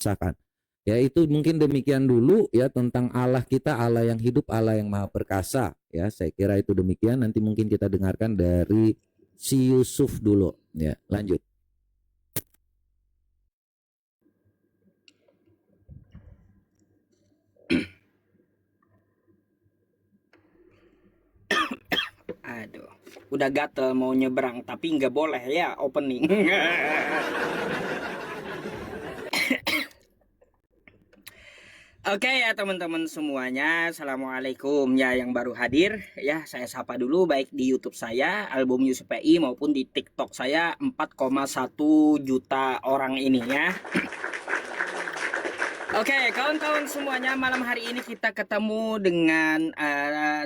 rasakan. Ya, itu mungkin demikian dulu ya tentang Allah kita, Allah yang hidup, Allah yang maha perkasa. Ya, saya kira itu demikian. Nanti mungkin kita dengarkan dari si Yusuf dulu. Ya, lanjut. Aduh, udah gatel mau nyebrang tapi nggak boleh ya opening. Oke ya teman-teman semuanya, assalamualaikum ya yang baru hadir ya, saya sapa dulu baik di YouTube saya Album Yusuf PI maupun di TikTok saya 4,1 juta orang ini ya. Oke, kawan-kawan semuanya, malam hari ini kita ketemu dengan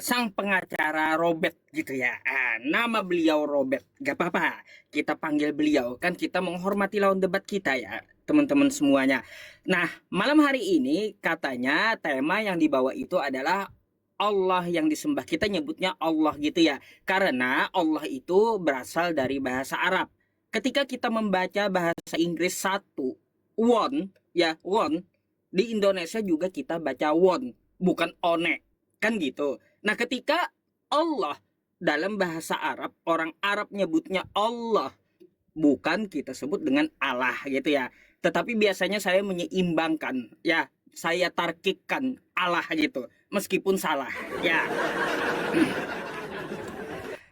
sang pengacara Robert gitu ya. Nama beliau Robert, gak apa-apa. Kita panggil beliau, kan kita menghormati lawan debat kita ya, teman-teman semuanya. Nah, malam hari ini katanya tema yang dibawa itu adalah Allah yang disembah. Kita nyebutnya Allah gitu ya, karena Allah itu berasal dari bahasa Arab. Ketika kita membaca bahasa Inggris satu, one, ya one, di Indonesia juga kita baca won, bukan one, kan gitu. Nah, ketika Allah dalam bahasa Arab, orang Arab nyebutnya Allah, bukan kita sebut dengan Allah gitu ya. Tetapi biasanya saya menyeimbangkan, ya, saya tarkikkan Allah gitu, meskipun salah, ya.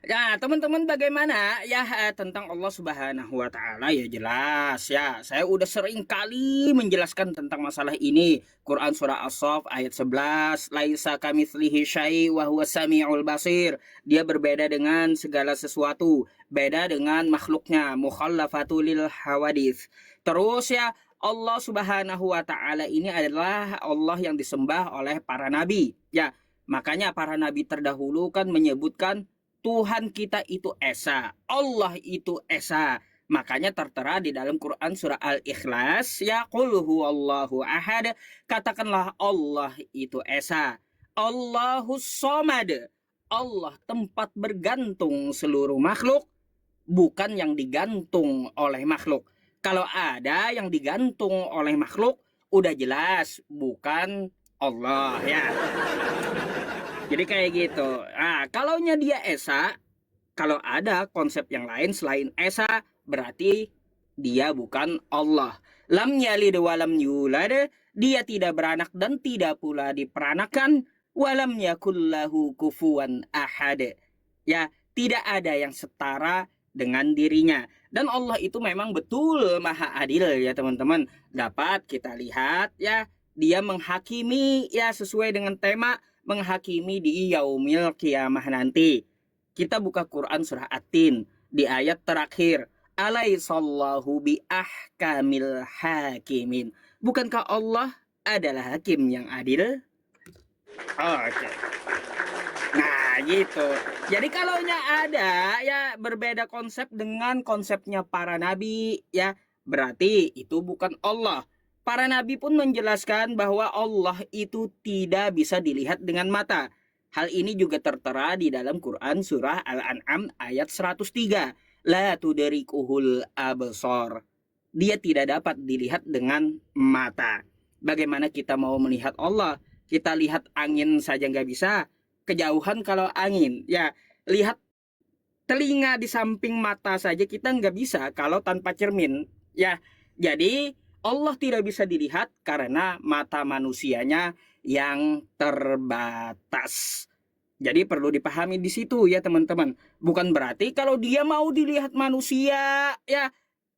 Ya, teman-teman bagaimana ya tentang Allah Subhanahu wa taala ya jelas ya. Saya udah sering kali menjelaskan tentang masalah ini. Quran surah As-Saff ayat 11, laisa kamitslihi syai' wa huwas samiul basir. Dia berbeda dengan segala sesuatu, beda dengan makhluknya, mukhallafatul lil hawadits. Terus ya, Allah Subhanahu wa taala ini adalah Allah yang disembah oleh para nabi. Ya, makanya para nabi terdahulu kan menyebutkan Tuhan kita itu Esa, Allah itu Esa. Makanya tertera di dalam Quran surah Al-Ikhlas, ya qul huwallahu ahad, katakanlah Allah itu Esa. Allahus Somad, Allah tempat bergantung seluruh makhluk, bukan yang digantung oleh makhluk. Kalau ada yang digantung oleh makhluk, udah jelas bukan Allah ya. Jadi kayak gitu. Nah, kalaunya dia Esa, kalau ada konsep yang lain selain Esa, berarti dia bukan Allah. Lam yalid walam yulad, dia tidak beranak dan tidak pula diperanakan. Walam yakullahu kufuwan ahad. Ya, tidak ada yang setara dengan dirinya. Dan Allah itu memang betul maha adil ya teman-teman. Dapat kita lihat ya, dia menghakimi ya sesuai dengan tema, menghakimi di yaumil kiamah nanti. Kita buka Quran surah At-Tin di ayat terakhir. Alaihissallahu bi ahkamil hakimin. Bukankah Allah adalah hakim yang adil? Oke. Nah gitu. Jadi kalaunya ada ya berbeda konsep dengan konsepnya para nabi ya, berarti itu bukan Allah. Para nabi pun menjelaskan bahwa Allah itu tidak bisa dilihat dengan mata. Hal ini juga tertera di dalam Quran surah Al-An'am ayat 103. La tudrikuhul absar. Dia tidak dapat dilihat dengan mata. Bagaimana kita mau melihat Allah? Kita lihat angin saja nggak bisa. Kejauhan kalau angin. Ya, lihat telinga di samping mata saja kita nggak bisa kalau tanpa cermin. Ya, jadi Allah tidak bisa dilihat karena mata manusianya yang terbatas. Jadi perlu dipahami di situ ya teman-teman. Bukan berarti kalau dia mau dilihat manusia ya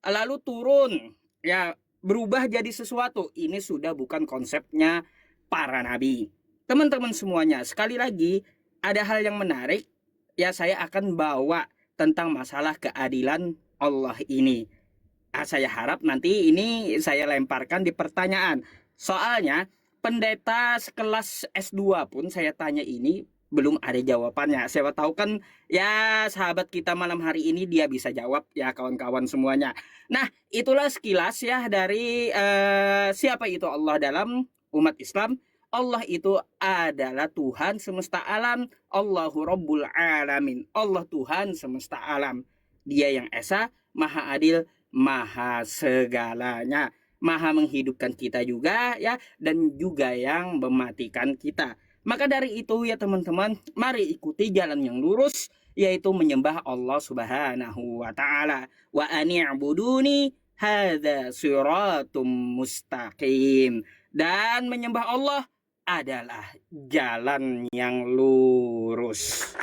lalu turun ya berubah jadi sesuatu. Ini sudah bukan konsepnya para nabi. Teman-teman semuanya, sekali lagi ada hal yang menarik ya, saya akan bawa tentang masalah keadilan Allah ini. Saya harap nanti ini saya lemparkan di pertanyaan. Soalnya pendeta sekelas S2 pun saya tanya ini belum ada jawabannya. Saya tahu kan ya sahabat kita malam hari ini dia bisa jawab ya kawan-kawan semuanya. Nah, itulah sekilas ya dari siapa itu Allah dalam umat Islam. Allah itu adalah Tuhan semesta alam. Allahu Rabbul Alamin. Allah Tuhan semesta alam. Dia yang Esa, Maha Adil, Maha segalanya. Maha menghidupkan kita juga ya, dan juga yang mematikan kita. Maka dari itu ya teman-teman, mari ikuti jalan yang lurus, yaitu menyembah Allah Subhanahu wa taala. Wa ani'buduni hadza siratum mustaqim. Dan menyembah Allah adalah jalan yang lurus.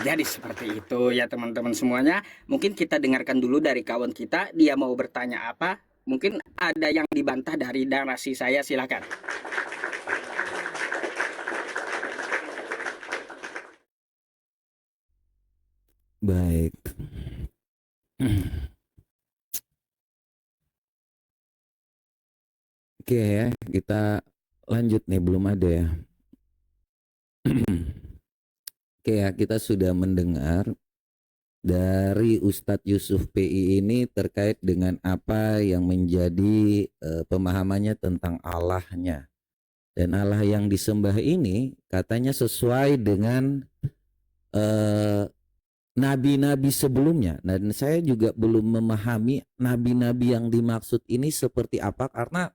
Jadi seperti itu ya teman-teman semuanya. Mungkin kita dengarkan dulu dari kawan kita, dia mau bertanya apa. Mungkin ada yang dibantah dari narasi saya, silakan. Baik. Oke ya, kita lanjut nih, belum ada ya. Oke ya, kita sudah mendengar dari Ustadz Yusuf PI ini terkait dengan apa yang menjadi pemahamannya tentang Allahnya. Dan Allah yang disembah ini katanya sesuai dengan nabi-nabi sebelumnya. Dan saya juga belum memahami nabi-nabi yang dimaksud ini seperti apa, karena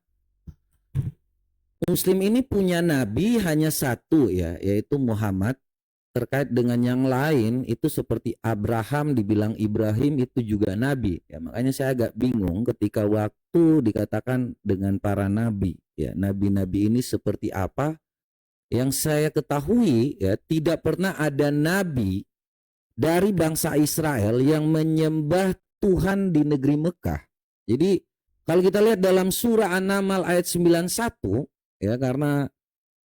Muslim ini punya nabi hanya satu ya, yaitu Muhammad. Terkait dengan yang lain itu seperti Abraham dibilang Ibrahim itu juga nabi ya. Makanya saya agak bingung ketika waktu dikatakan dengan para nabi ya, nabi-nabi ini seperti apa. Yang saya ketahui ya, tidak pernah ada nabi dari bangsa Israel yang menyembah Tuhan di negeri Mekah. Jadi kalau kita lihat dalam surah An-Naml ayat 91 ya, karena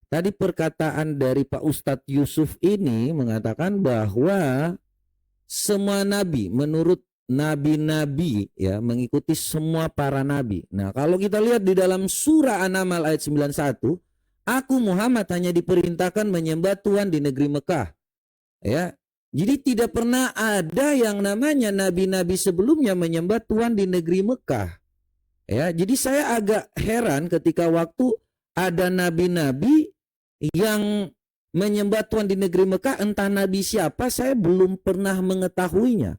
tadi perkataan dari Pak Ustadz Yusuf ini mengatakan bahwa semua nabi menurut nabi-nabi ya mengikuti semua para nabi. Nah, kalau kita lihat di dalam surah An-Naml ayat 91, aku Muhammad hanya diperintahkan menyembah Tuhan di negeri Mekah. Ya. Jadi tidak pernah ada yang namanya nabi-nabi sebelumnya menyembah Tuhan di negeri Mekah. Ya, jadi saya agak heran ketika waktu ada nabi-nabi yang menyembah Tuhan di negeri Mekah, entah nabi siapa, saya belum pernah mengetahuinya.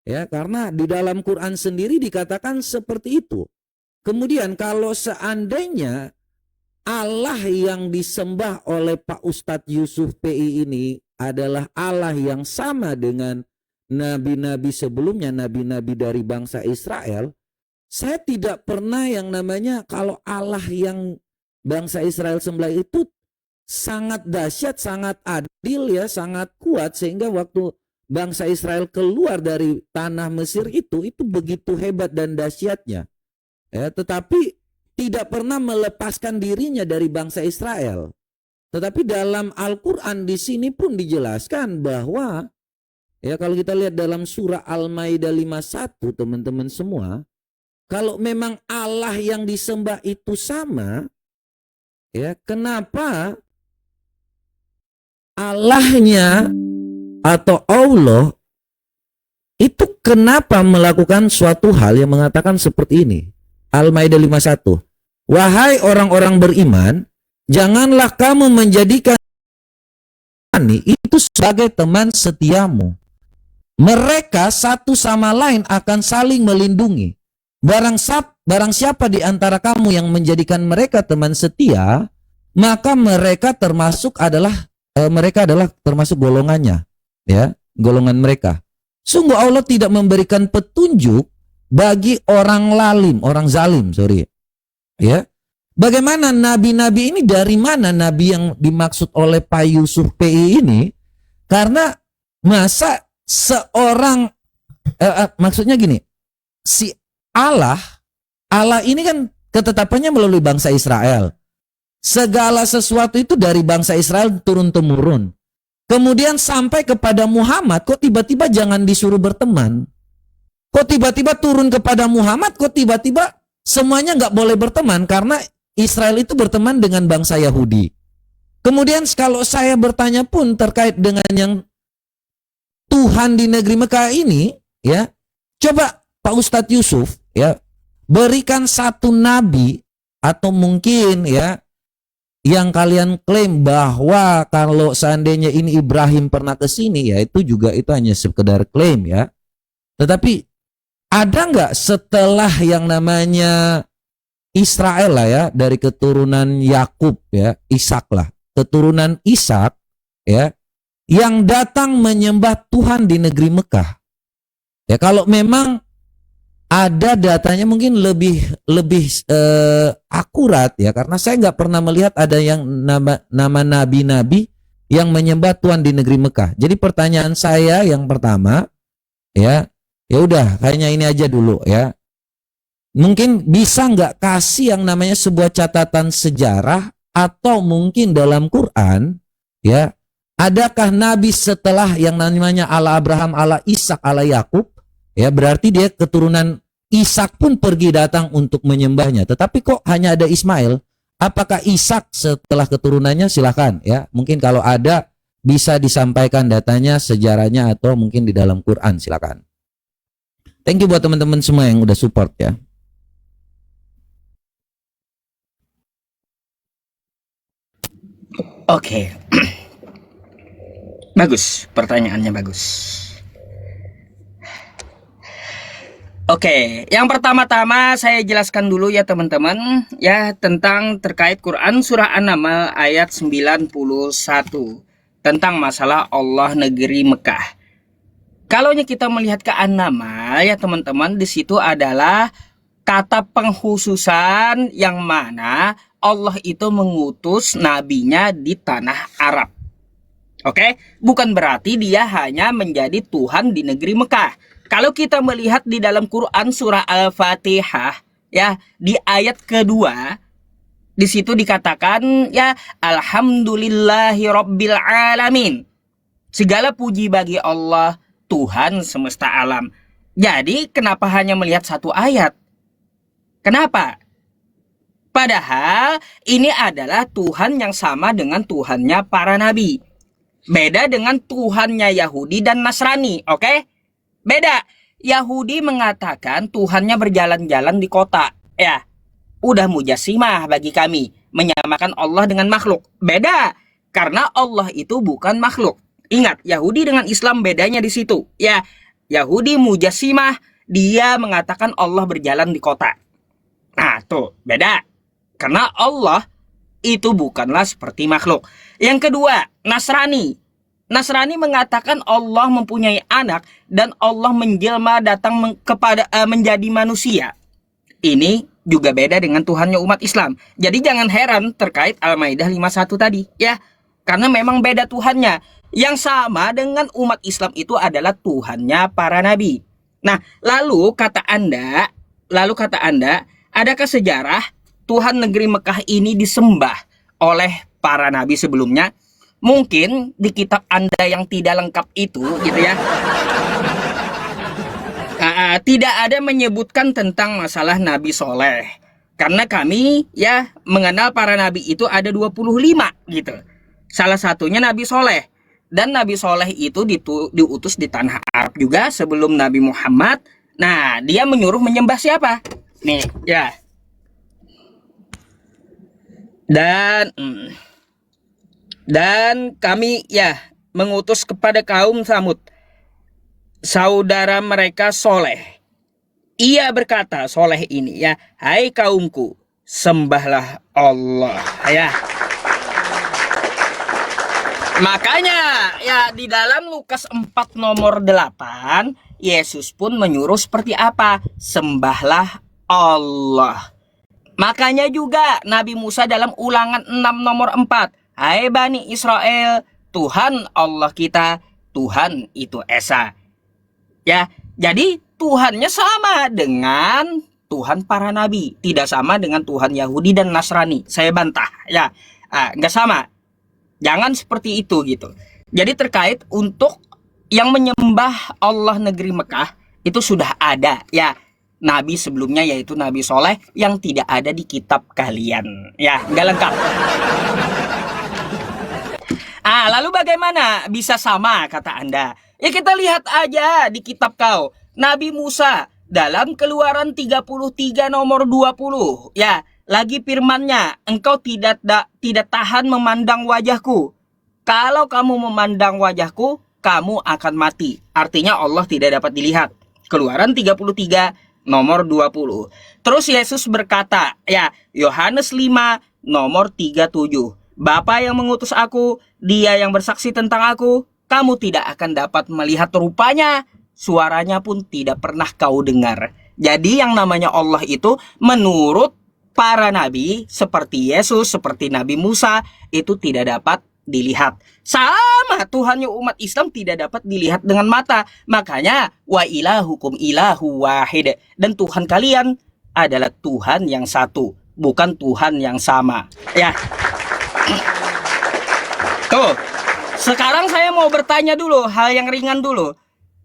Ya, karena di dalam Quran sendiri dikatakan seperti itu. Kemudian kalau seandainya Allah yang disembah oleh Pak Ustadz Yusuf PI ini adalah Allah yang sama dengan nabi-nabi sebelumnya, nabi-nabi dari bangsa Israel, saya tidak pernah yang namanya kalau Allah yang bangsa Israel sembah itu sangat dahsyat, sangat adil ya, sangat kuat, sehingga waktu bangsa Israel keluar dari tanah Mesir itu begitu hebat dan dahsyatnya. Ya, tetapi tidak pernah melepaskan dirinya dari bangsa Israel. Tetapi dalam Al-Qur'an di sini pun dijelaskan bahwa ya, kalau kita lihat dalam surah Al-Maidah 51 teman-teman semua, kalau memang Allah yang disembah itu sama, ya, kenapa Allahnya atau Allah itu kenapa melakukan suatu hal yang mengatakan seperti ini? Al-Maidah 51. Wahai orang-orang beriman, janganlah kamu menjadikan itu sebagai teman setiamu. Mereka satu sama lain akan saling melindungi. Barang siapa di antara kamu yang menjadikan mereka teman setia, maka mereka adalah termasuk golongannya, ya, golongan mereka. Sungguh Allah tidak memberikan petunjuk bagi orang zalim, ya. Bagaimana nabi-nabi ini, dari mana nabi yang dimaksud oleh Pak Yusuf PI ini? Karena masa seorang maksudnya gini, si Allah ini kan ketetapannya melalui bangsa Israel. Segala sesuatu itu dari bangsa Israel turun-temurun. Kemudian sampai kepada Muhammad, kok tiba-tiba jangan disuruh berteman? Kok tiba-tiba turun kepada Muhammad, kok tiba-tiba semuanya nggak boleh berteman? Karena Israel itu berteman dengan bangsa Yahudi. Kemudian kalau saya bertanya pun terkait dengan yang Tuhan di negeri Mekah ini, ya, coba Pak Ustadz Yusuf, ya, berikan satu nabi atau mungkin ya yang kalian klaim bahwa kalau seandainya ini Ibrahim pernah ke sini, ya itu juga itu hanya sekedar klaim ya. Tetapi ada nggak setelah yang namanya Israel lah ya, dari keturunan Yakub ya, Ishak lah, keturunan Ishak ya, yang datang menyembah Tuhan di negeri Mekah. Ya kalau memang ada datanya mungkin lebih akurat ya, karena saya nggak pernah melihat ada yang nama nabi-nabi yang menyembah Tuhan di negeri Mekah. Jadi pertanyaan saya yang pertama ya, ya udah kayaknya ini aja dulu ya. Mungkin bisa nggak kasih yang namanya sebuah catatan sejarah, atau mungkin dalam Quran ya, adakah nabi setelah yang namanya ala Abraham, ala Ishak, ala Yakub ya, berarti dia keturunan Ishak pun pergi datang untuk menyembahnya, tetapi kok hanya ada Ismail? Apakah Ishak setelah keturunannya? Silakan ya, mungkin kalau ada bisa disampaikan datanya, sejarahnya, atau mungkin di dalam Quran, silakan. Thank you buat teman-teman semua yang udah support ya. Oke. Bagus, pertanyaannya bagus. Oke, yang pertama-tama saya jelaskan dulu ya teman-teman ya, tentang terkait Quran surah An-Naml ayat 91 tentang masalah Allah negeri Mekah. Kalau kita melihat ke An-Naml ya teman-teman, di situ adalah kata pengkhususan yang mana Allah itu mengutus nabinya di tanah Arab. Oke, bukan berarti dia hanya menjadi Tuhan di negeri Mekah. Kalau kita melihat di dalam Quran surah Al-Fatihah ya, di ayat kedua, di situ dikatakan ya, alhamdulillahi rabbil alamin. Segala puji bagi Allah, Tuhan semesta alam. Jadi kenapa hanya melihat satu ayat? Kenapa? Padahal ini adalah Tuhan yang sama dengan Tuhannya para nabi. Beda dengan Tuhannya Yahudi dan Nasrani, oke? Beda. Yahudi mengatakan Tuhannya berjalan-jalan di kota. Ya, udah mujassimah bagi kami, menyamakan Allah dengan makhluk. Beda, karena Allah itu bukan makhluk. Ingat, Yahudi dengan Islam bedanya di situ. Ya, Yahudi mujassimah, dia mengatakan Allah berjalan di kota. Nah, tuh, beda. Karena Allah itu bukanlah seperti makhluk. Yang kedua, Nasrani. Nasrani mengatakan Allah mempunyai anak dan Allah menjelma datang menjadi manusia. Ini juga beda dengan Tuhannya umat Islam. Jadi jangan heran terkait Al-Maidah 51 tadi ya. Karena memang beda Tuhannya. Yang sama dengan umat Islam itu adalah Tuhannya para nabi. Nah, lalu kata Anda, adakah sejarah Tuhan negeri Mekah ini disembah oleh para nabi sebelumnya? Mungkin di kitab Anda yang tidak lengkap itu gitu ya, tidak ada menyebutkan tentang masalah Nabi Soleh. Karena kami ya mengenal para nabi itu ada 25 gitu. Salah satunya Nabi Soleh. Dan Nabi Soleh itu diutus di tanah Arab juga sebelum Nabi Muhammad. Nah, dia menyuruh menyembah siapa? Nih ya. Dan kami ya mengutus kepada kaum Samud, saudara mereka Soleh. Ia berkata, Soleh ini ya, hai kaumku, sembahlah Allah ya. Makanya ya di dalam Lukas 4 nomor 8, Yesus pun menyuruh seperti apa? Sembahlah Allah. Makanya juga Nabi Musa dalam Ulangan 6 nomor 4, hai Bani Israel, Tuhan Allah kita, Tuhan itu Esa. Ya, jadi Tuhannya sama dengan Tuhan para nabi, tidak sama dengan Tuhan Yahudi dan Nasrani. Saya bantah, ya, nggak sama. Jangan seperti itu gitu. Jadi terkait untuk yang menyembah Allah negeri Mekah itu sudah ada, ya. Nabi sebelumnya yaitu Nabi Soleh yang tidak ada di kitab kalian, ya, nggak lengkap. Lalu bagaimana bisa sama kata Anda? Ya kita lihat aja di kitab kau. Nabi Musa dalam Keluaran 33 nomor 20. Ya, lagi firmannya, engkau tidak tahan memandang wajahku. Kalau kamu memandang wajahku, kamu akan mati. Artinya Allah tidak dapat dilihat. Keluaran 33 nomor 20. Terus Yesus berkata, ya, Yohanes 5 nomor 37. Bapa yang mengutus aku, dia yang bersaksi tentang aku, kamu tidak akan dapat melihat rupanya, suaranya pun tidak pernah kau dengar. Jadi yang namanya Allah itu menurut para nabi seperti Yesus, seperti Nabi Musa, itu tidak dapat dilihat. Sama Tuhannya umat Islam tidak dapat dilihat dengan mata. Makanya wa ilahukum ilahu wahid. Dan Tuhan kalian adalah Tuhan yang satu, bukan Tuhan yang sama. Ya. Tuh. Sekarang saya mau bertanya dulu, hal yang ringan dulu.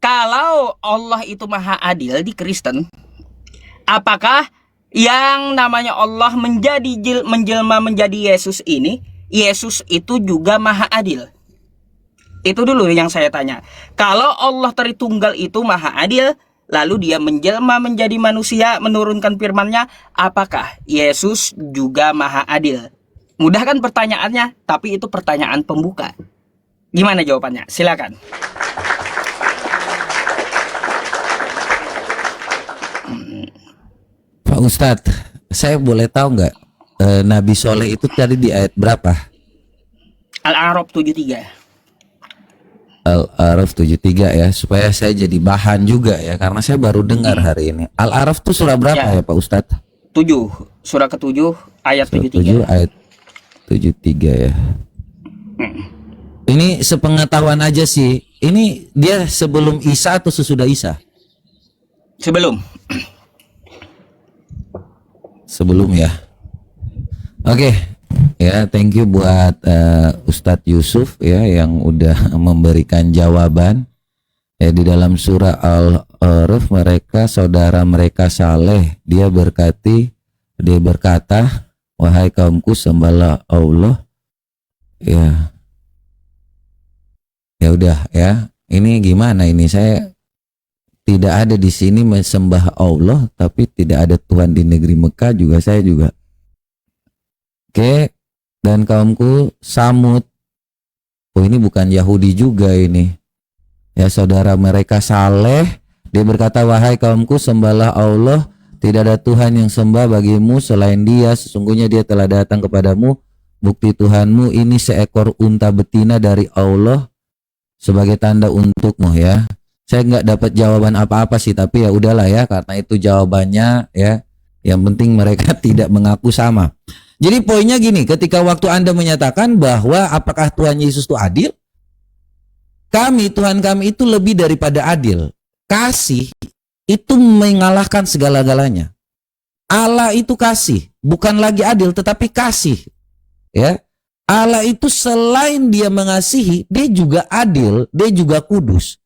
Kalau Allah itu maha adil di Kristen, apakah yang namanya Allah menjelma menjadi Yesus ini, Yesus itu juga maha adil? Itu dulu yang saya tanya. Kalau Allah Tritunggal itu maha adil, lalu dia menjelma menjadi manusia, menurunkan firman-Nya, apakah Yesus juga maha adil? Mudah kan pertanyaannya, tapi itu pertanyaan pembuka. Gimana jawabannya? Silakan. Pak Ustadz, saya boleh tahu nggak Nabi Soleh itu tadi di ayat berapa? Al-A'raf 73. Al-A'raf 73 ya, supaya saya jadi bahan juga ya, karena saya baru dengar hari ini. Al-A'raf itu surah berapa ya Pak Ustadz? 7, surah ke-7 ayat Surah 73. 7 ayat 73 ya. Ini sepengetahuan aja sih. Ini dia sebelum Isa atau sesudah Isa? Sebelum. Sebelum ya. Oke. Ya, thank you buat Ustadz Yusuf ya yang udah memberikan jawaban. Ya, di dalam surah Al-A'raf mereka saudara mereka Saleh, dia berkata, wahai kaumku sembahlah Allah. Ya udah ya. Ini gimana ini, saya tidak ada di sini mesembah Allah, tapi tidak ada Tuhan di negeri Mekah juga, saya juga. Oke, dan kaumku Samud. Oh, ini bukan Yahudi juga ini. Ya, saudara mereka Saleh, dia berkata, wahai kaumku sembahlah Allah, tidak ada Tuhan yang sembah bagimu selain Dia, sesungguhnya Dia telah datang kepadamu, bukti Tuhanmu ini seekor unta betina dari Allah sebagai tanda untukmu ya. Saya nggak dapat jawaban apa-apa sih, tapi ya udahlah ya, karena itu jawabannya ya. Yang penting mereka tidak mengaku sama. Jadi poinnya gini, ketika waktu Anda menyatakan bahwa apakah Tuhan Yesus itu adil? Tuhan kami itu lebih daripada adil. Kasih itu mengalahkan segala-galanya. Allah itu kasih, bukan lagi adil tetapi kasih. Ya. Allah itu selain dia mengasihi, dia juga adil, dia juga kudus.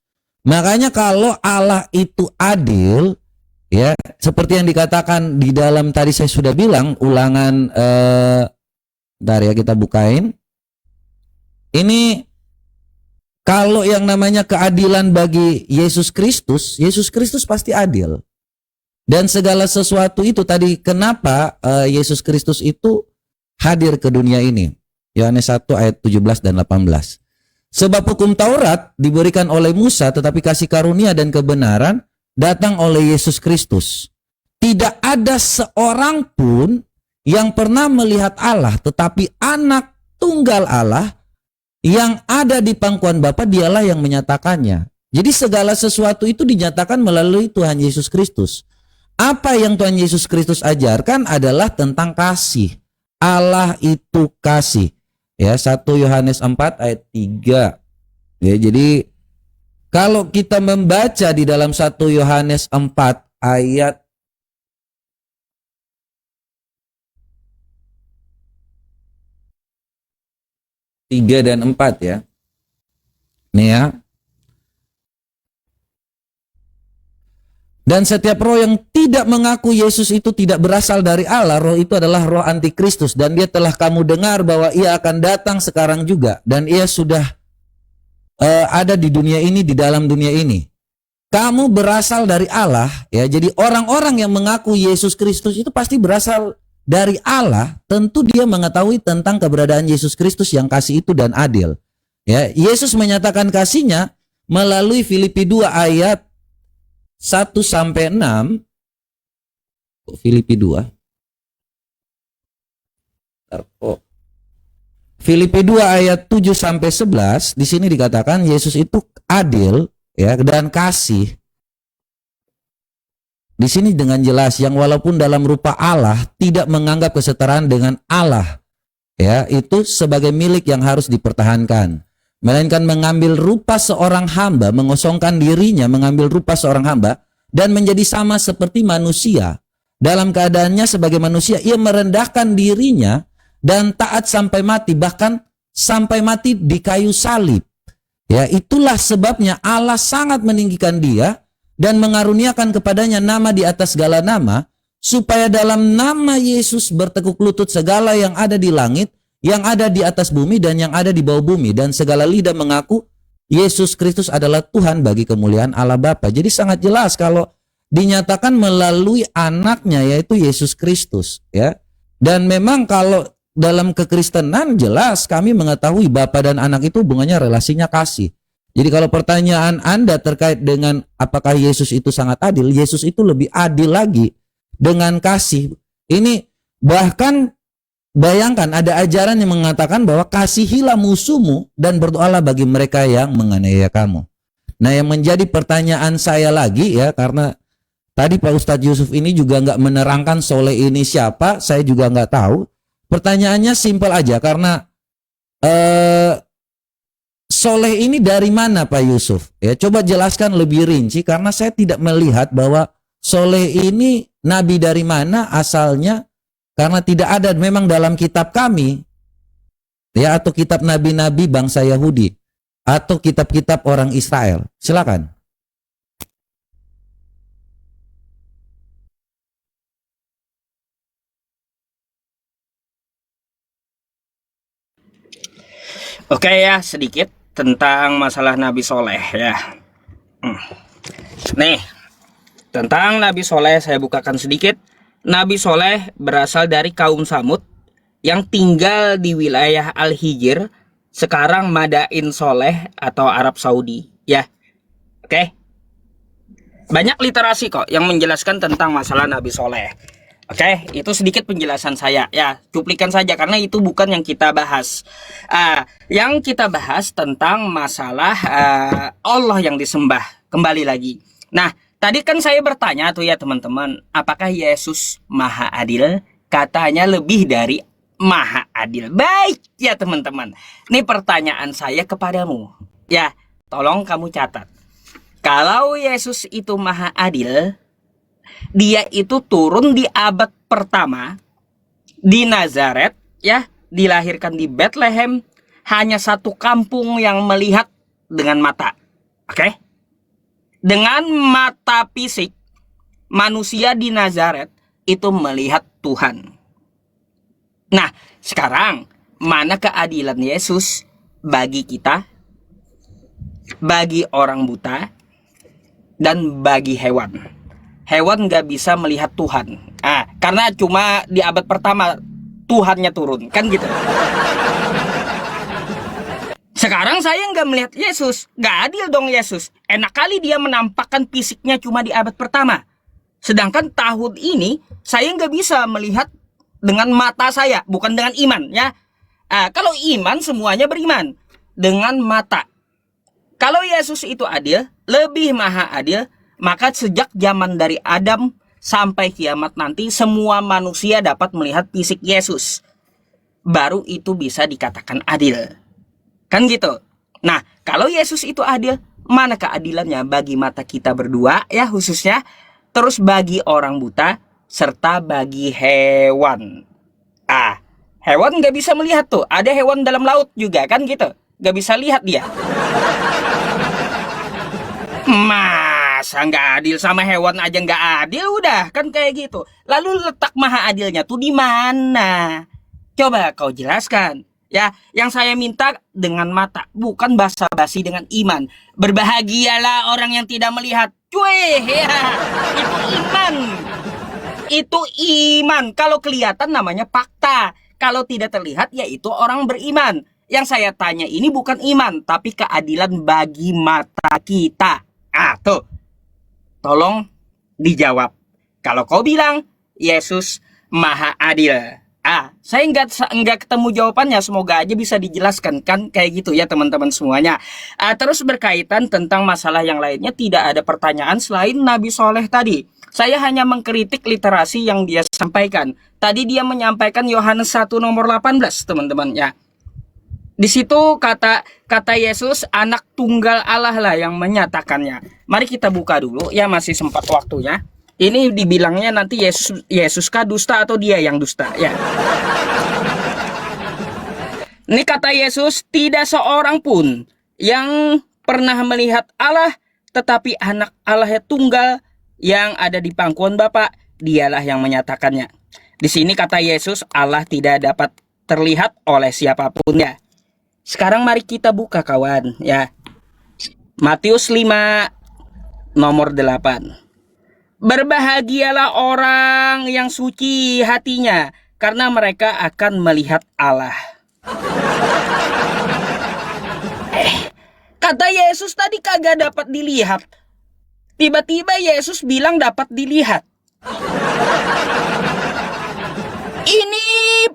Makanya kalau Allah itu adil, ya seperti yang dikatakan di dalam tadi saya sudah bilang ulangan, bentar ya kita bukain. Ini kalau yang namanya keadilan bagi Yesus Kristus pasti adil. Dan segala sesuatu itu tadi kenapa Yesus Kristus itu hadir ke dunia ini. Yohanes 1 ayat 17 dan 18. Sebab hukum Taurat diberikan oleh Musa, tetapi kasih karunia dan kebenaran datang oleh Yesus Kristus. Tidak ada seorang pun yang pernah melihat Allah, tetapi anak tunggal Allah yang ada di pangkuan Bapa, dialah yang menyatakannya. Jadi segala sesuatu itu dinyatakan melalui Tuhan Yesus Kristus. Apa yang Tuhan Yesus Kristus ajarkan adalah tentang kasih. Allah itu kasih. Ya, 1 Yohanes 4 ayat 3. Ya, jadi kalau kita membaca di dalam 1 Yohanes 4 ayat 3 dan 4 ya. Nih ya. Dan setiap roh yang tidak mengaku Yesus itu tidak berasal dari Allah, roh itu adalah roh antikristus. Dan dia telah kamu dengar bahwa ia akan datang sekarang juga. Dan ia sudah ada di dunia ini, di dalam dunia ini. Kamu berasal dari Allah, ya. Jadi orang-orang yang mengaku Yesus Kristus itu pasti berasal dari Allah. Tentu dia mengetahui tentang keberadaan Yesus Kristus yang kasih itu dan adil. Ya, Yesus menyatakan kasihnya melalui Filipi 2 ayat 1 sampai 6. Filipi 2. Filipi 2 ayat 7 sampai 11, di sini dikatakan Yesus itu adil ya dan kasih. Di sini dengan jelas yang walaupun dalam rupa Allah tidak menganggap kesetaraan dengan Allah ya itu sebagai milik yang harus dipertahankan, melainkan mengambil rupa seorang hamba, mengosongkan dirinya, mengambil rupa seorang hamba dan menjadi sama seperti manusia. Dalam keadaannya sebagai manusia ia merendahkan dirinya dan taat sampai mati, bahkan sampai mati di kayu salib. Ya, itulah sebabnya Allah sangat meninggikan dia dan mengaruniakan kepadanya nama di atas segala nama, supaya dalam nama Yesus bertekuk lutut segala yang ada di langit, yang ada di atas bumi, dan yang ada di bawah bumi, dan segala lidah mengaku Yesus Kristus adalah Tuhan bagi kemuliaan Allah Bapa. Jadi sangat jelas kalau dinyatakan melalui anaknya yaitu Yesus Kristus ya. Dan memang kalau dalam kekristenan jelas kami mengetahui Bapa dan anak itu hubungannya relasinya kasih. Jadi kalau pertanyaan Anda terkait dengan apakah Yesus itu sangat adil, Yesus itu lebih adil lagi dengan kasih. Ini bahkan bayangkan ada ajaran yang mengatakan bahwa kasihilah musuhmu dan berdoalah bagi mereka yang menganiaya kamu. Nah, yang menjadi pertanyaan saya lagi ya, karena tadi Pak Ustadz Yusuf ini juga nggak menerangkan Soleh ini siapa, saya juga nggak tahu. Pertanyaannya simpel aja, karena Soleh ini dari mana Pak Yusuf? Ya, coba jelaskan lebih rinci karena saya tidak melihat bahwa Soleh ini nabi dari mana asalnya, karena tidak ada memang dalam kitab kami ya, atau kitab nabi-nabi bangsa Yahudi atau kitab-kitab orang Israel. Silakan. Oke ya, sedikit tentang masalah Nabi Soleh ya. Nih, tentang Nabi Soleh saya bukakan sedikit. Nabi Soleh berasal dari kaum Samud yang tinggal di wilayah Al-Hijr, sekarang Madain Soleh atau Arab Saudi ya. Oke. Banyak literasi kok yang menjelaskan tentang masalah Nabi Soleh. Oke, itu sedikit penjelasan saya ya, cuplikan saja karena itu bukan yang kita bahas. Yang kita bahas tentang masalah Allah yang disembah kembali lagi. Nah, tadi kan saya bertanya tuh ya teman-teman, apakah Yesus Maha Adil? Katanya lebih dari Maha Adil. Baik ya teman-teman, ini pertanyaan saya kepadamu. Ya, tolong kamu catat. Kalau Yesus itu Maha Adil, dia itu turun di abad pertama di Nazaret ya, dilahirkan di Bethlehem, hanya satu kampung yang melihat dengan mata. Oke? Dengan mata fisik manusia di Nazaret itu melihat Tuhan. Nah, sekarang mana keadilan Yesus bagi kita, bagi orang buta, dan bagi hewan? Hewan nggak bisa melihat Tuhan. Karena cuma di abad pertama Tuhannya turun, kan gitu. Sekarang saya nggak melihat Yesus, nggak adil dong Yesus. Enak kali dia menampakkan fisiknya cuma di abad pertama. Sedangkan tahun ini saya nggak bisa melihat dengan mata saya, bukan dengan iman ya. Kalau iman semuanya beriman dengan mata. Kalau Yesus itu adil, lebih maha adil, maka sejak zaman dari Adam sampai kiamat nanti semua manusia dapat melihat fisik Yesus. Baru itu bisa dikatakan adil. Kan gitu. Nah, kalau Yesus itu adil, mana keadilannya bagi mata kita berdua ya khususnya, terus bagi orang buta, serta bagi hewan. Hewan nggak bisa melihat tuh. Ada hewan dalam laut juga kan gitu. Nggak bisa lihat dia. Masa nggak adil, sama hewan aja nggak adil, udah kan kayak gitu. Lalu letak maha adilnya tuh di mana? Coba kau jelaskan. Ya, yang saya minta dengan mata, bukan basa-basi dengan iman. Berbahagialah orang yang tidak melihat. Cuy, ya, itu iman. Itu iman. Kalau kelihatan namanya fakta. Kalau tidak terlihat, yaitu orang beriman. Yang saya tanya ini bukan iman, tapi keadilan bagi mata kita. Tuh. Tolong dijawab. Kalau kau bilang Yesus Maha Adil. Saya nggak ketemu jawabannya. Semoga aja bisa dijelaskan kan kayak gitu ya teman-teman semuanya. Terus berkaitan tentang masalah yang lainnya, tidak ada pertanyaan selain Nabi Soleh tadi. Saya hanya mengkritik literasi yang dia sampaikan. Tadi dia menyampaikan Yohanes 1 nomor 18 teman-teman ya. Di situ kata Yesus anak tunggal Allah lah yang menyatakannya. Mari kita buka dulu ya, masih sempat waktunya. Ini dibilangnya nanti Yesus kah dusta atau dia yang dusta ya. Ini kata Yesus, tidak seorang pun yang pernah melihat Allah, tetapi anak Allah tunggal yang ada di pangkuan Bapa, dialah yang menyatakannya. Di sini kata Yesus, Allah tidak dapat terlihat oleh siapapun ya. Sekarang mari kita buka kawan ya. Matius 5 nomor 8. Berbahagialah orang yang suci hatinya, karena mereka akan melihat Allah. Kata Yesus tadi kagak dapat dilihat. Tiba-tiba Yesus bilang dapat dilihat. Ini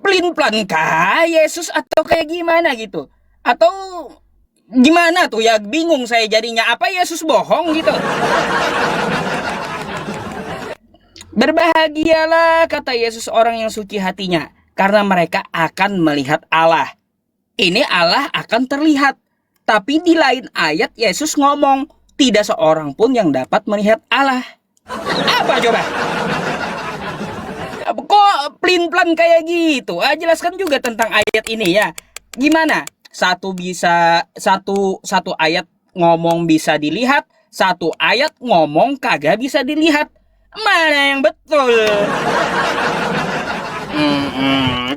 pelin-pelan kah Yesus atau kayak gimana gitu? Atau gimana tuh ya, bingung saya jadinya. Apa Yesus bohong gitu? Berbahagialah, kata Yesus, orang yang suci hatinya, karena mereka akan melihat Allah. Ini Allah akan terlihat. Tapi di lain ayat Yesus ngomong, tidak seorang pun yang dapat melihat Allah. Apa coba? Kok pelin-pelan kayak gitu? Jelaskan juga tentang ayat ini ya. Gimana? Satu ayat ngomong bisa dilihat, satu ayat ngomong kagak bisa dilihat. Mana yang betul?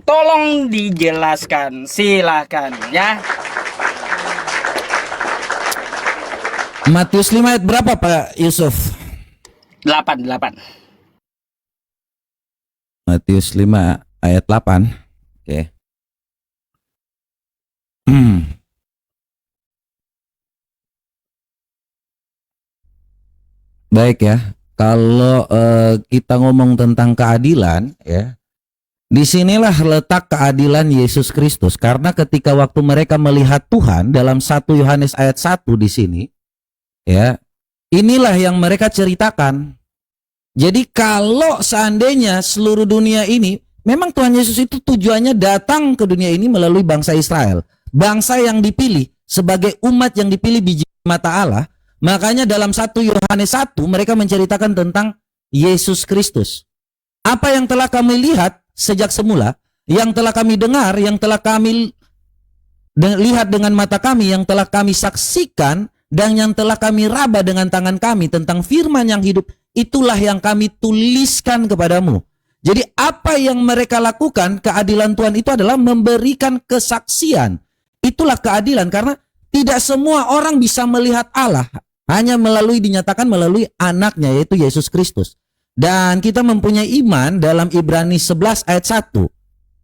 Tolong dijelaskan, silakan ya. Matius 5 ayat berapa Pak Yusuf? 8. Matius 5 ayat 8. Oke. Baik ya. Kalau kita ngomong tentang keadilan ya, disinilah letak keadilan Yesus Kristus. Karena ketika waktu mereka melihat Tuhan dalam 1 Yohanes ayat 1 di sini, ya, inilah yang mereka ceritakan. Jadi kalau seandainya seluruh dunia ini, memang Tuhan Yesus itu tujuannya datang ke dunia ini melalui bangsa Israel, bangsa yang dipilih sebagai umat yang dipilih biji mata Allah. Makanya dalam 1 Yohanes 1 mereka menceritakan tentang Yesus Kristus. Apa yang telah kami lihat sejak semula, yang telah kami dengar, yang telah kami lihat dengan mata kami, yang telah kami saksikan, dan yang telah kami raba dengan tangan kami tentang firman yang hidup, itulah yang kami tuliskan kepadamu. Jadi apa yang mereka lakukan, keadilan Tuhan itu adalah memberikan kesaksian. Itulah keadilan, karena tidak semua orang bisa melihat Allah. Hanya dinyatakan melalui anaknya, yaitu Yesus Kristus. Dan kita mempunyai iman dalam Ibrani 11 ayat 1.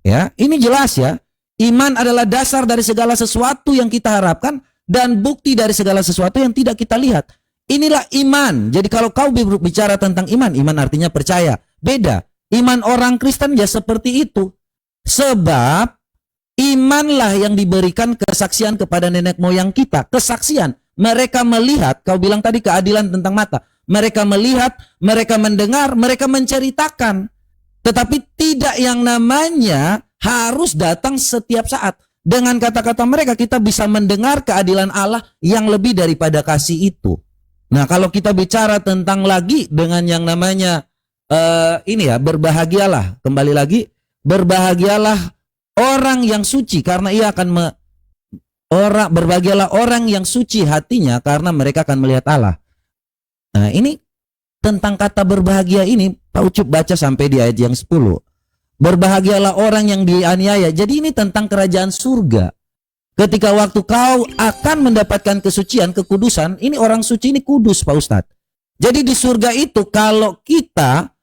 Ya, ini jelas ya. Iman adalah dasar dari segala sesuatu yang kita harapkan dan bukti dari segala sesuatu yang tidak kita lihat. Inilah iman. Jadi kalau kau bicara tentang iman artinya percaya. Beda. Iman orang Kristen ya seperti itu. Sebab imanlah yang diberikan kesaksian kepada nenek moyang kita. Kesaksian. Mereka melihat, kau bilang tadi keadilan tentang mata. Mereka melihat, mereka mendengar, mereka menceritakan. Tetapi tidak yang namanya harus datang setiap saat. Dengan kata-kata mereka kita bisa mendengar keadilan Allah yang lebih daripada kasih itu. Nah, kalau kita bicara tentang lagi dengan yang namanya ini ya, berbahagialah. Kembali lagi, berbahagialah orang yang suci karena ia akan berbahagialah orang yang suci hatinya karena mereka akan melihat Allah. Nah, ini tentang kata berbahagia ini Pak Ucup baca sampai di ayat yang 10. Berbahagialah orang yang dianiaya. Jadi ini tentang kerajaan surga. Ketika waktu kau akan mendapatkan kesucian, kekudusan, ini orang suci ini kudus Pak Ustadz. Jadi di surga itu kalau kita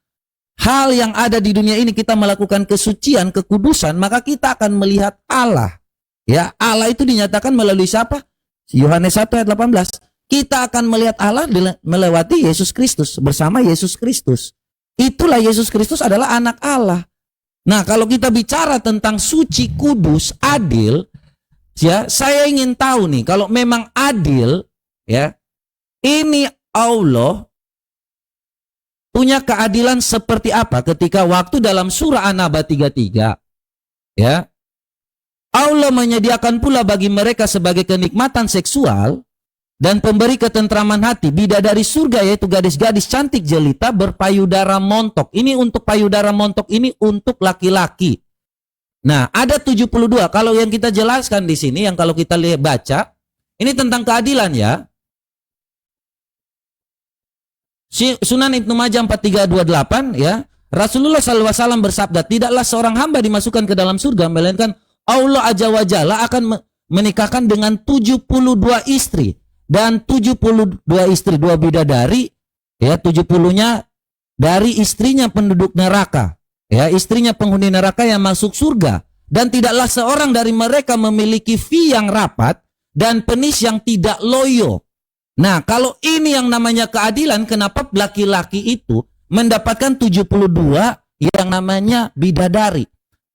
hal yang ada di dunia ini kita melakukan kesucian, kekudusan, maka kita akan melihat Allah. Ya, Allah itu dinyatakan melalui siapa? Yohanes 1 ayat 18. kita akan melihat Allah melewati Yesus Kristus, bersama Yesus Kristus. Itulah Yesus Kristus adalah anak Allah. Nah, kalau kita bicara tentang suci, kudus, adil, ya, saya ingin tahu nih, kalau memang adil, ya, ini Allah punya keadilan seperti apa ketika waktu dalam surah An-Naba 33, ya, Allah menyediakan pula bagi mereka sebagai kenikmatan seksual dan pemberi ketentraman hati bidadari surga, yaitu gadis-gadis cantik jelita berpayudara montok. Ini untuk payudara montok ini untuk laki-laki. Nah, ada 72. Kalau yang kita jelaskan di sini, yang kalau kita lihat baca, ini tentang keadilan ya. Sunan Ibnu Majah 4328 ya. Rasulullah SAW bersabda, tidaklah seorang hamba dimasukkan ke dalam surga melainkan Allah Azza wa Jalla akan menikahkan dengan 72 istri. Dan 72 istri, 2 bidadari, ya, 70-nya dari istrinya penduduk neraka. Ya, istrinya penghuni neraka yang masuk surga. Dan tidaklah seorang dari mereka memiliki fi yang rapat dan penis yang tidak loyo. Nah, kalau ini yang namanya keadilan, kenapa laki-laki itu mendapatkan 72 yang namanya bidadari?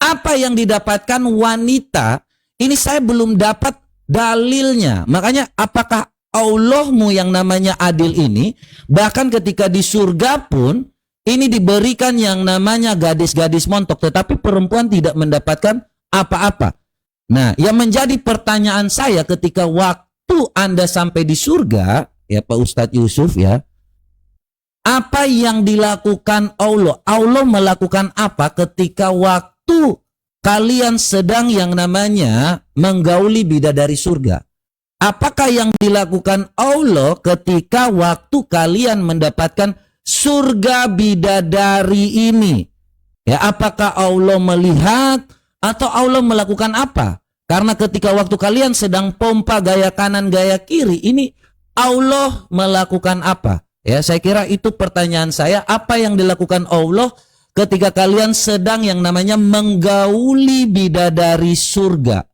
Apa yang didapatkan wanita? Ini saya belum dapat dalilnya. Makanya apakah Allahmu yang namanya adil ini, bahkan ketika di surga pun, ini diberikan yang namanya gadis-gadis montok, tetapi perempuan tidak mendapatkan apa-apa. Nah, yang menjadi pertanyaan saya ketika waktu Anda sampai di surga, ya Pak Ustadz Yusuf ya, apa yang dilakukan Allah? Allah melakukan apa ketika waktu kalian sedang yang namanya menggauli bidadari surga? Apakah yang dilakukan Allah ketika waktu kalian mendapatkan surga bidadari ini? Ya, apakah Allah melihat atau Allah melakukan apa? Karena ketika waktu kalian sedang pompa gaya kanan gaya kiri, ini Allah melakukan apa? Ya, saya kira itu pertanyaan saya. Apa yang dilakukan Allah ketika kalian sedang yang namanya menggauli bidadari surga?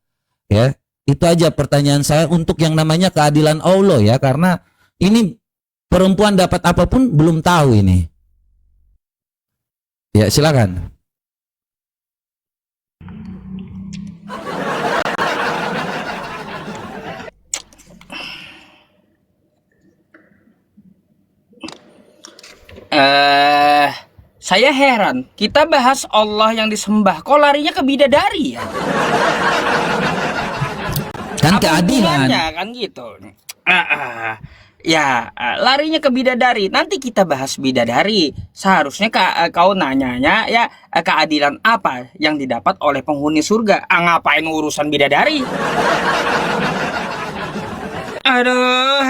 Ya, itu aja pertanyaan saya untuk yang namanya keadilan Allah ya. Karena ini perempuan dapat apapun belum tahu ini. Ya, silakan. Saya heran, kita bahas Allah yang disembah, kok larinya ke bidadari ya? Kan Apa keadilan. hubungannya, kan gitu. Larinya ke bidadari. Nanti kita bahas bidadari. Seharusnya kau nanyanya ya, keadilan apa yang didapat oleh penghuni surga? Ngapain urusan bidadari? Aduh.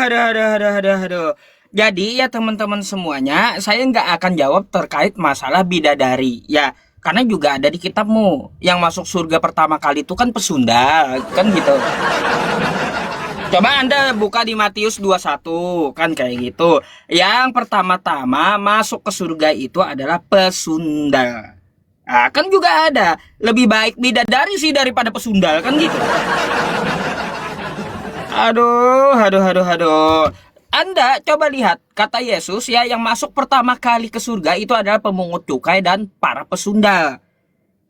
Jadi ya teman-teman semuanya, saya nggak akan jawab terkait masalah bidadari ya, karena juga ada di kitabmu. Yang masuk surga pertama kali itu kan pesundal, kan gitu. Coba Anda buka di Matius 21, kan kayak gitu. Yang pertama-tama masuk ke surga itu adalah pesundal. Nah, kan juga ada, lebih baik bidadari sih daripada pesundal, kan gitu. Aduh. Anda coba lihat, kata Yesus ya, yang masuk pertama kali ke surga itu adalah pemungut cukai dan para pesundal.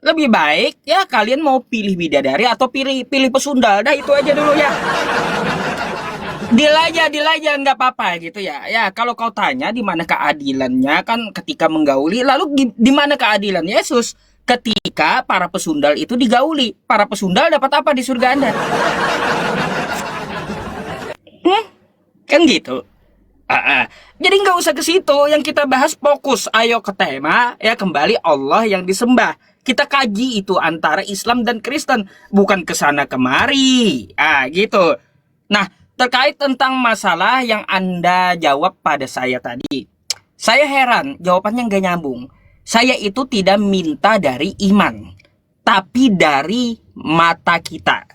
Lebih baik ya kalian mau pilih bidadari atau pilih pesundal. Dah itu aja dulu ya. Deal aja nggak apa-apa gitu ya. Ya kalau kau tanya di mana keadilannya, kan ketika menggauli, lalu di mana keadilan Yesus ketika para pesundal itu digauli? Para pesundal dapat apa di surga Anda? Kan gitu. Jadi nggak usah ke situ, yang kita bahas fokus, ayo ke tema ya, kembali Allah yang disembah. Kita kaji itu antara Islam dan Kristen, bukan ke sana kemari. Gitu. Nah, terkait tentang masalah yang Anda jawab pada saya tadi, saya heran jawabannya nggak nyambung. Saya itu tidak minta dari iman, tapi dari mata kita.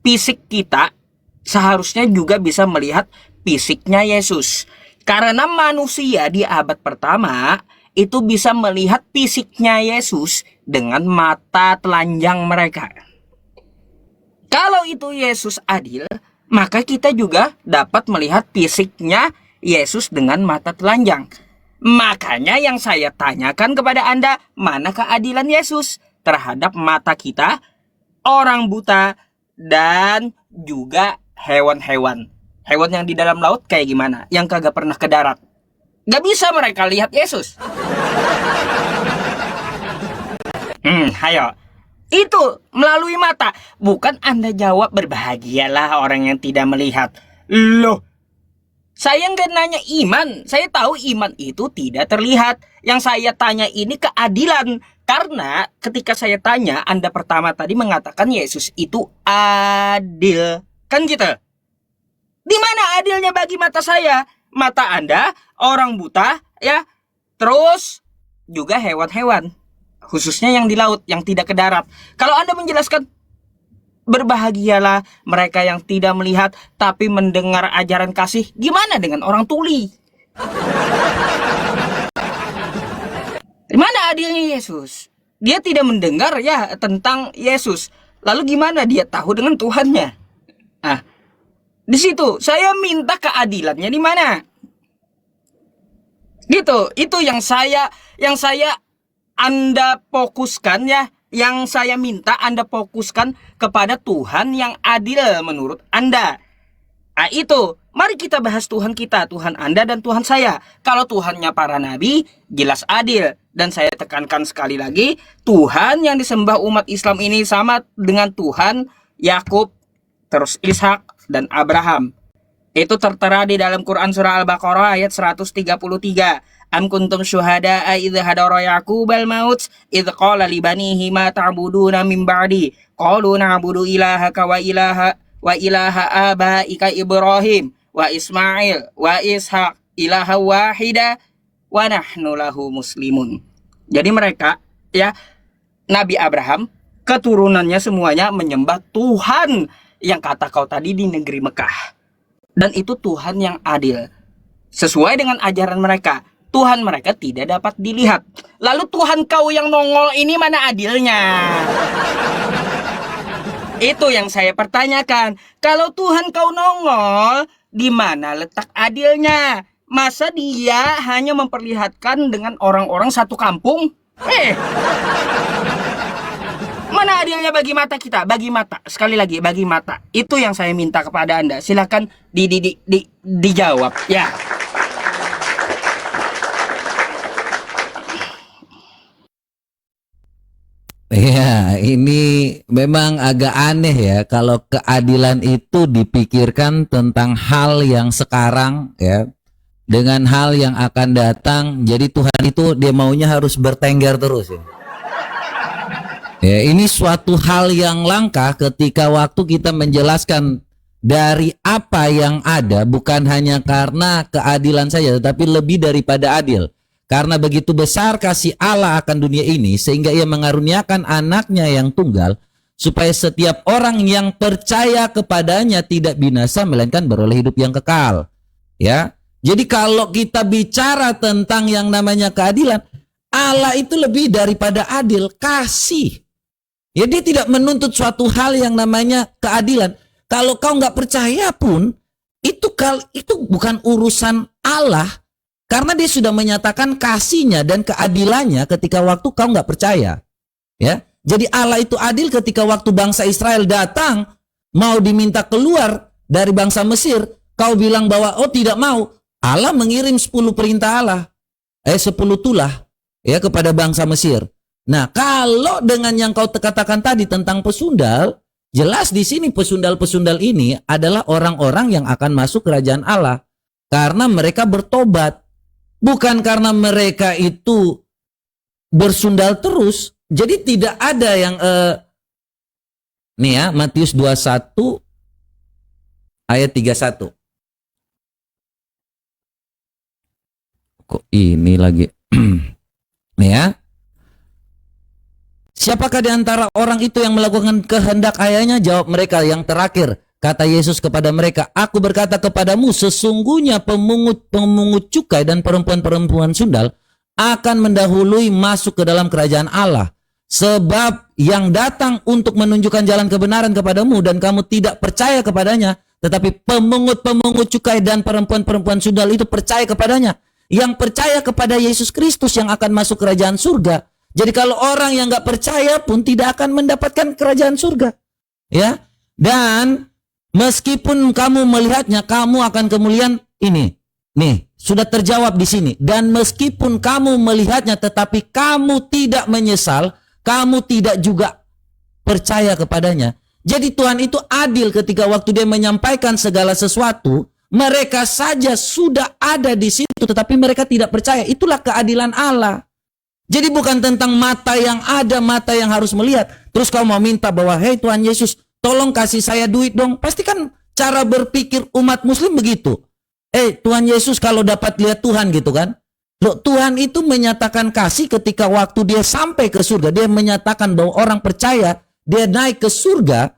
Fisik kita seharusnya juga bisa melihat fisiknya Yesus. Karena manusia di abad pertama itu bisa melihat fisiknya Yesus dengan mata telanjang mereka. Kalau itu Yesus adil, maka kita juga dapat melihat fisiknya Yesus dengan mata telanjang. Makanya yang saya tanyakan kepada Anda, mana keadilan Yesus terhadap mata kita, orang buta, dan juga hewan-hewan. Hewan yang di dalam laut kayak gimana? Yang kagak pernah ke darat. Gak bisa mereka lihat Yesus. Hayo. Itu melalui mata. Bukan Anda jawab berbahagialah orang yang tidak melihat. Loh, saya nggak nanya iman. Saya tahu iman itu tidak terlihat. Yang saya tanya ini keadilan. Karena ketika saya tanya, Anda pertama tadi mengatakan Yesus itu adil. Kan gitu? Di mana adilnya bagi mata saya? Mata Anda, orang buta, ya. Terus juga hewan-hewan. Khususnya yang di laut, yang tidak ke darat. Kalau Anda menjelaskan, berbahagialah mereka yang tidak melihat tapi mendengar ajaran kasih. Gimana dengan orang tuli? Di mana adilnya Yesus? Dia tidak mendengar ya tentang Yesus. Lalu gimana dia tahu dengan Tuhannya? Nah, di situ saya minta keadilannya di mana? Gitu, itu yang saya Anda fokuskan ya, yang saya minta Anda fokuskan kepada Tuhan yang adil menurut Anda. Nah itu, mari kita bahas Tuhan kita, Tuhan Anda dan Tuhan saya. Kalau Tuhannya para nabi, jelas adil. Dan saya tekankan sekali lagi, Tuhan yang disembah umat Islam ini sama dengan Tuhan Yakub, terus Ishak dan Abraham. Itu tertera di dalam Quran surah Al-Baqarah ayat 133. Am kuntum syuhada'a idh hadara Yaqubal maut idh qala li banihi ma ta'buduna min ba'di qalu na'budu ilahaka wa ilaha abaika Ibrahim wa Ismail wa Ishaq ilaha wahida wa nahnu lahu muslimun. Jadi mereka ya, Nabi Abraham keturunannya semuanya menyembah Tuhan yang kata kau tadi di negeri Mekah. Dan itu Tuhan yang adil. Sesuai dengan ajaran mereka, Tuhan mereka tidak dapat dilihat. Lalu Tuhan kau yang nongol ini mana adilnya? Itu yang saya pertanyakan. Kalau Tuhan kau nongol, di mana letak adilnya? Masa dia hanya memperlihatkan dengan orang-orang satu kampung? Mana adilnya bagi mata kita? Bagi mata. Sekali lagi, bagi mata. Itu yang saya minta kepada Anda. Silakan dijawab ya. Ya, ini memang agak aneh ya kalau keadilan itu dipikirkan tentang hal yang sekarang ya dengan hal yang akan datang. Jadi Tuhan itu dia maunya harus bertengger terus ya. Ya, ini suatu hal yang langka ketika waktu kita menjelaskan dari apa yang ada bukan hanya karena keadilan saja tetapi lebih daripada adil. Karena begitu besar kasih Allah akan dunia ini sehingga ia mengaruniakan anaknya yang tunggal supaya setiap orang yang percaya kepadanya tidak binasa melainkan beroleh hidup yang kekal. Ya. Jadi kalau kita bicara tentang yang namanya keadilan, Allah itu lebih daripada adil, kasih. Ya, dia tidak menuntut suatu hal yang namanya keadilan. Kalau kau nggak percaya pun itu bukan urusan Allah. Karena dia sudah menyatakan kasihnya dan keadilannya ketika waktu kau nggak percaya. Ya, jadi Allah itu adil ketika waktu bangsa Israel datang mau diminta keluar dari bangsa Mesir, kau bilang bahwa oh tidak mau. Allah mengirim 10 perintah Allah, 10 tulah ya kepada bangsa Mesir. Nah, kalau dengan yang kau katakan tadi tentang pesundal, jelas di sini pesundal-pesundal ini adalah orang-orang yang akan masuk kerajaan Allah karena mereka bertobat. Bukan karena mereka itu bersundal terus. Jadi tidak ada yang nih ya, Matius 21 ayat 31. Kok ini lagi? Nih ya. Siapakah di antara orang itu yang melakukan kehendak ayahnya? Jawab mereka yang terakhir. Kata Yesus kepada mereka, aku berkata kepadamu, sesungguhnya pemungut cukai dan perempuan-perempuan sundal akan mendahului masuk ke dalam kerajaan Allah. Sebab yang datang untuk menunjukkan jalan kebenaran kepadamu dan kamu tidak percaya kepadanya, Tetapi pemungut-pemungut cukai dan perempuan-perempuan sundal itu percaya kepadanya. Yang percaya kepada Yesus Kristus yang akan masuk kerajaan surga. Jadi kalau orang yang nggak percaya pun tidak akan mendapatkan kerajaan surga. Ya. Dan meskipun kamu melihatnya, kamu akan kemuliaan ini. Nih, sudah terjawab di sini. Dan meskipun kamu melihatnya tetapi kamu tidak menyesal, kamu tidak juga percaya kepadanya. Jadi Tuhan itu adil ketika waktu dia menyampaikan segala sesuatu, mereka saja sudah ada di situ tetapi mereka tidak percaya. Itulah keadilan Allah. Jadi bukan tentang mata yang ada, mata yang harus melihat. Terus kau mau minta bahwa, hei Tuhan Yesus, tolong kasih saya duit dong. Pasti kan cara berpikir umat muslim begitu. Tuhan Yesus kalau dapat lihat Tuhan gitu kan. Loh, Tuhan itu menyatakan kasih ketika waktu dia sampai ke surga. Dia menyatakan bahwa orang percaya, dia naik ke surga,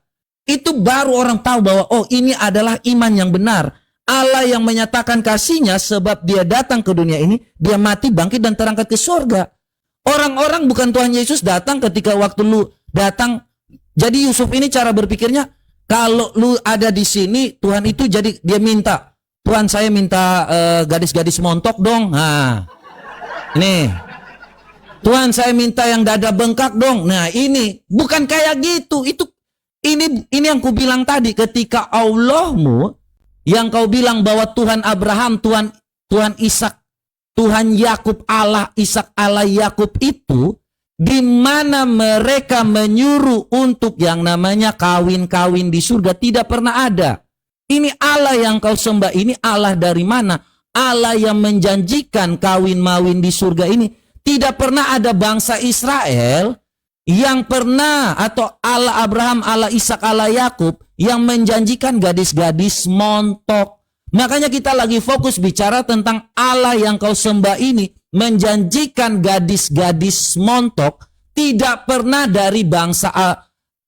itu baru orang tahu bahwa oh ini adalah iman yang benar. Allah yang menyatakan kasihnya sebab dia datang ke dunia ini, dia mati, bangkit dan terangkat ke surga. Orang-orang bukan Tuhan Yesus datang ketika waktu lu datang. Jadi Yusuf ini cara berpikirnya, kalau lu ada di sini, Tuhan itu jadi dia minta, Tuhan saya minta gadis-gadis montok dong. Nah, ini Tuhan saya minta yang dada bengkak dong. Nah ini bukan kayak gitu. Ini yang ku bilang tadi, ketika Allahmu yang kau bilang bahwa Tuhan Abraham, Tuhan Ishak, Tuhan Yakub, Allah Ishak, Allah Yakub itu, di mana mereka menyuruh untuk yang namanya kawin-kawin di surga, tidak pernah ada. Ini Allah yang kau sembah ini Allah dari mana? Allah yang menjanjikan kawin-mawin di surga ini. Tidak pernah ada bangsa Israel yang pernah, atau Allah Abraham, Allah Ishak, Allah Yakub yang menjanjikan gadis-gadis montok. Makanya kita lagi fokus bicara tentang Allah yang kau sembah ini menjanjikan gadis-gadis montok. Tidak pernah dari bangsa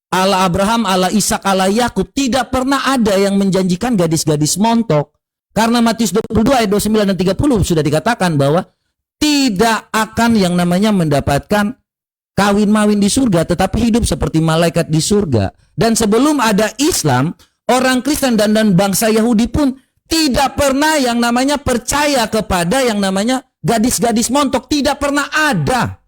Allah Abraham, Allah Ishak, Allah Yakub, tidak pernah ada yang menjanjikan gadis-gadis montok. Karena Matius 22 ayat 29 dan 30 sudah dikatakan bahwa tidak akan yang namanya mendapatkan kawin-mawin di surga, tetapi hidup seperti malaikat di surga. Dan sebelum ada Islam, orang Kristen dan bangsa Yahudi pun tidak pernah yang namanya percaya kepada yang namanya gadis-gadis montok. Tidak pernah ada.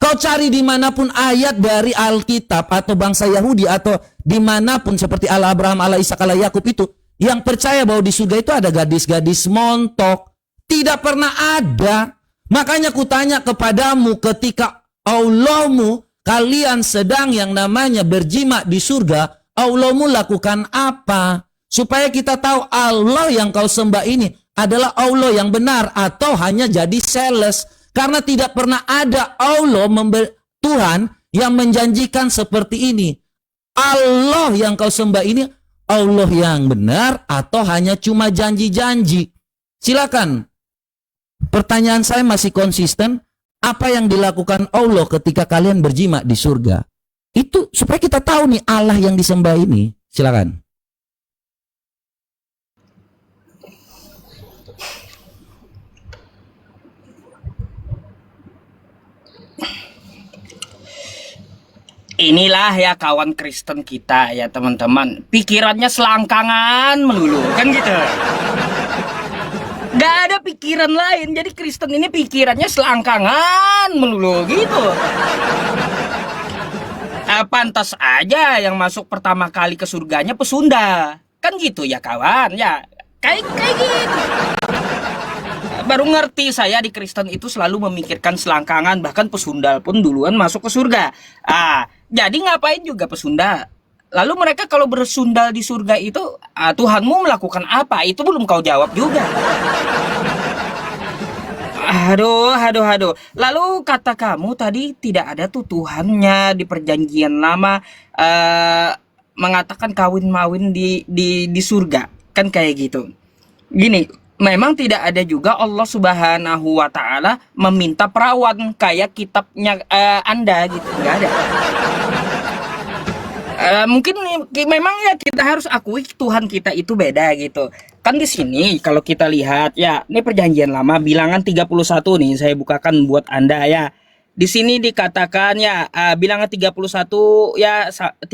Kau cari dimanapun ayat dari Alkitab atau bangsa Yahudi atau dimanapun seperti Allah Abraham, Allah Ishak, Allah Yakub itu, yang percaya bahwa di surga itu ada gadis-gadis montok. Tidak pernah ada. Makanya kutanya kepadamu, ketika Allahmu kalian sedang yang namanya berjima di surga, Allahmu lakukan apa? Supaya kita tahu Allah yang kau sembah ini adalah Allah yang benar atau hanya jadi sales. Karena tidak pernah ada Allah Tuhan yang menjanjikan seperti ini. Allah yang kau sembah ini Allah yang benar atau hanya cuma janji-janji? Silakan. Pertanyaan saya masih konsisten. Apa yang dilakukan Allah ketika kalian berjima di surga? Itu supaya kita tahu nih Allah yang disembah ini. Silakan. Inilah ya kawan Kristen kita ya teman-teman. Pikirannya selangkangan melulu kan gitu. Gak ada pikiran lain. Jadi Kristen ini pikirannya selangkangan melulu gitu. Pantas aja yang masuk pertama kali ke surganya pesunda. Kan gitu ya kawan. Ya kayak gitu. Baru ngerti saya di Kristen itu selalu memikirkan selangkangan. Bahkan pesundal pun duluan masuk ke surga. Jadi ngapain juga pesunda? Lalu mereka kalau bersundal di surga itu, Tuhanmu melakukan apa? Itu belum kau jawab juga. Aduh. Lalu kata kamu tadi tidak ada tuh Tuhannya di perjanjian lama mengatakan kawin-mawin di surga. Kan kayak gitu. Gini, memang tidak ada juga Allah Subhanahu wa Ta'ala meminta perawan kayak kitabnya Anda gitu. Nggak ada. Mungkin memang ya kita harus akui Tuhan kita itu beda gitu. Kan di sini kalau kita lihat ya, ini perjanjian lama bilangan 31 nih saya bukakan buat Anda ya. Di sini dikatakan ya bilangan 31 ya 36.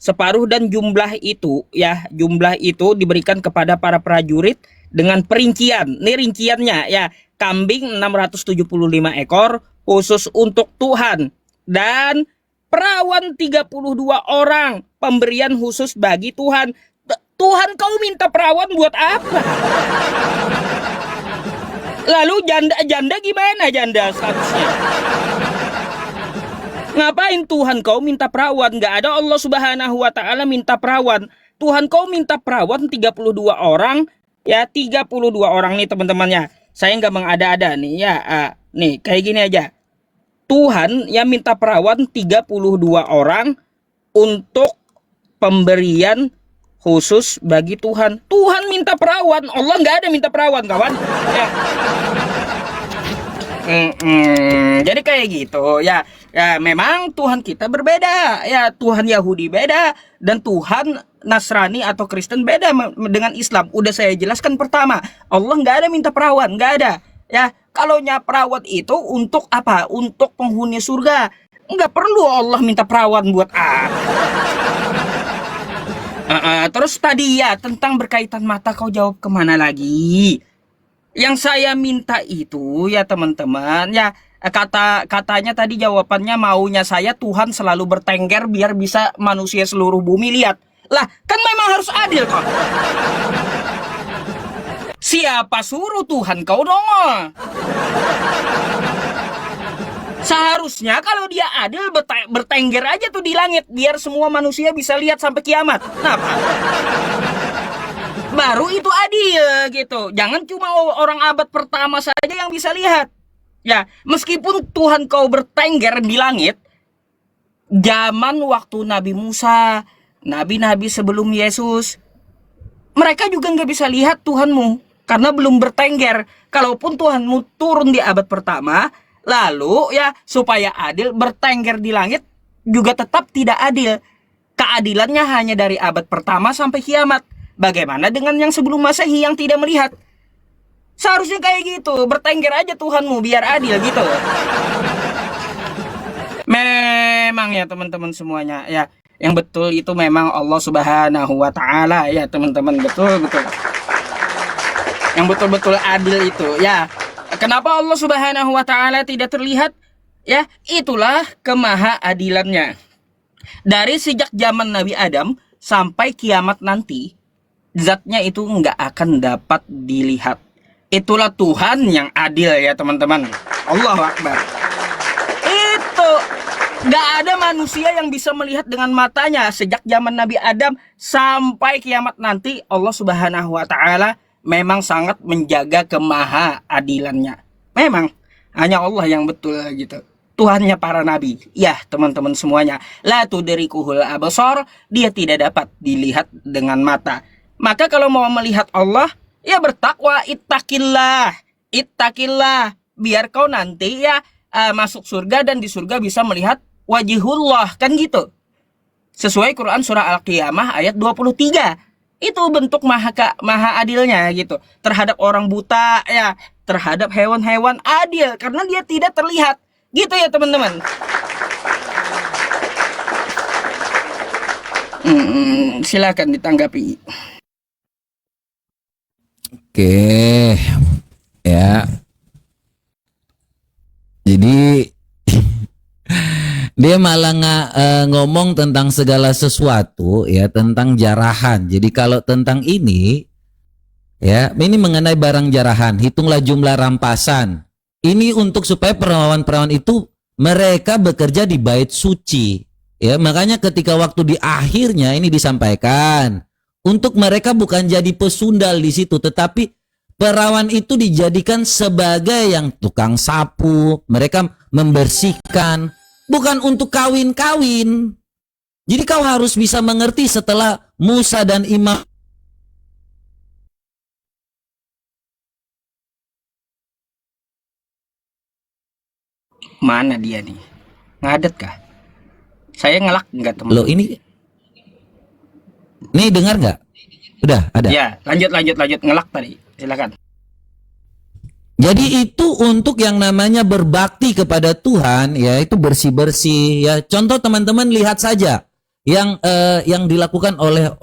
Separuh dan jumlah itu diberikan kepada para prajurit dengan perincian. Ini rinciannya ya, kambing 675 ekor khusus untuk Tuhan dan perawan 32 orang pemberian khusus bagi Tuhan. Tuhan, kau minta perawan buat apa? Lalu janda gimana janda statusnya? Ngapain Tuhan kau minta perawan? Gak ada Allah Subhanahu wa Ta'ala minta perawan. Tuhan kau minta perawan 32 orang. Ya 32 orang nih teman-temannya. Saya nggak mengada-ada nih ya. Nih kayak gini aja. Tuhan yang minta perawan 32 orang untuk pemberian khusus bagi Tuhan. Tuhan minta perawan, Allah nggak ada minta perawan, kawan. Ya. Jadi kayak gitu ya. Ya memang Tuhan kita berbeda. Ya Tuhan Yahudi beda dan Tuhan Nasrani atau Kristen beda dengan Islam. Udah saya jelaskan pertama. Allah nggak ada minta perawan, nggak ada. Ya kalau perawat itu untuk apa? Untuk penghuni surga. Nggak perlu Allah minta perawan buat apa. Terus tadi ya tentang berkaitan mata, kau jawab kemana lagi? Yang saya minta itu ya teman-teman ya, katanya tadi jawabannya maunya saya Tuhan selalu bertengger biar bisa manusia seluruh bumi lihat. Lah kan memang harus adil kok. Siapa suruh Tuhan kau nongol? Seharusnya kalau dia adil bertengger aja tuh di langit biar semua manusia bisa lihat sampai kiamat. Nah, baru itu adil gitu. Jangan cuma orang abad pertama saja yang bisa lihat. Ya, meskipun Tuhan kau bertengger di langit, zaman waktu Nabi Musa, nabi-nabi sebelum Yesus, mereka juga nggak bisa lihat Tuhanmu karena belum bertengger. Kalaupun Tuhanmu turun di abad pertama, lalu ya supaya adil bertengger di langit juga tetap tidak adil. Keadilannya hanya dari abad pertama sampai kiamat. Bagaimana dengan yang sebelum Masehi yang tidak melihat? Seharusnya kayak gitu, bertengger aja Tuhanmu biar adil gitu. Memang ya teman-teman semuanya ya, yang betul itu memang Allah Subhanahu wa Ta'ala ya teman-teman, betul. Yang betul-betul adil itu ya. Kenapa Allah Subhanahu wa Ta'ala tidak terlihat? Ya, itulah kemaha-adilannya. Dari sejak zaman Nabi Adam sampai kiamat nanti, zatnya itu nggak akan dapat dilihat. Itulah Tuhan yang adil ya teman-teman. Allahu Akbar. Itu nggak ada manusia yang bisa melihat dengan matanya sejak zaman Nabi Adam sampai kiamat nanti. Allah Subhanahu wa Ta'ala memang sangat menjaga kemaha-adilannya. Memang hanya Allah yang betul gitu. Tuhannya para nabi. Ya teman-teman semuanya. La tudrikuhul absar. Dia tidak dapat dilihat dengan mata. Maka kalau mau melihat Allah, ya bertakwa, ittaqillah. Biar kau nanti ya masuk surga dan di surga bisa melihat wajihullah, kan gitu. Sesuai Quran surah Al-Qiyamah ayat 23. Itu bentuk maha adilnya gitu. Terhadap orang buta ya, terhadap hewan-hewan adil karena dia tidak terlihat. Gitu ya teman-teman. Silakan ditanggapi. Oke, ya. Jadi dia malah ngomong tentang segala sesuatu ya, tentang jarahan. Jadi kalau tentang ini ya, ini mengenai barang jarahan, hitunglah jumlah rampasan. Ini untuk supaya perawan-perawan itu mereka bekerja di bait suci. Ya, makanya ketika waktu di akhirnya ini disampaikan untuk mereka bukan jadi pesundal di situ, tetapi perawan itu dijadikan sebagai yang tukang sapu, mereka membersihkan, bukan untuk kawin-kawin. Jadi kau harus bisa mengerti setelah Musa dan Imam Mana dia nih? Ngadet kah? Saya ngelak enggak teman? Loh ini dengar nggak? Udah ada. Ya, lanjut ngelak tadi. Silakan. Jadi itu untuk yang namanya berbakti kepada Tuhan, ya itu bersih-bersih. Ya contoh teman-teman lihat saja yang dilakukan oleh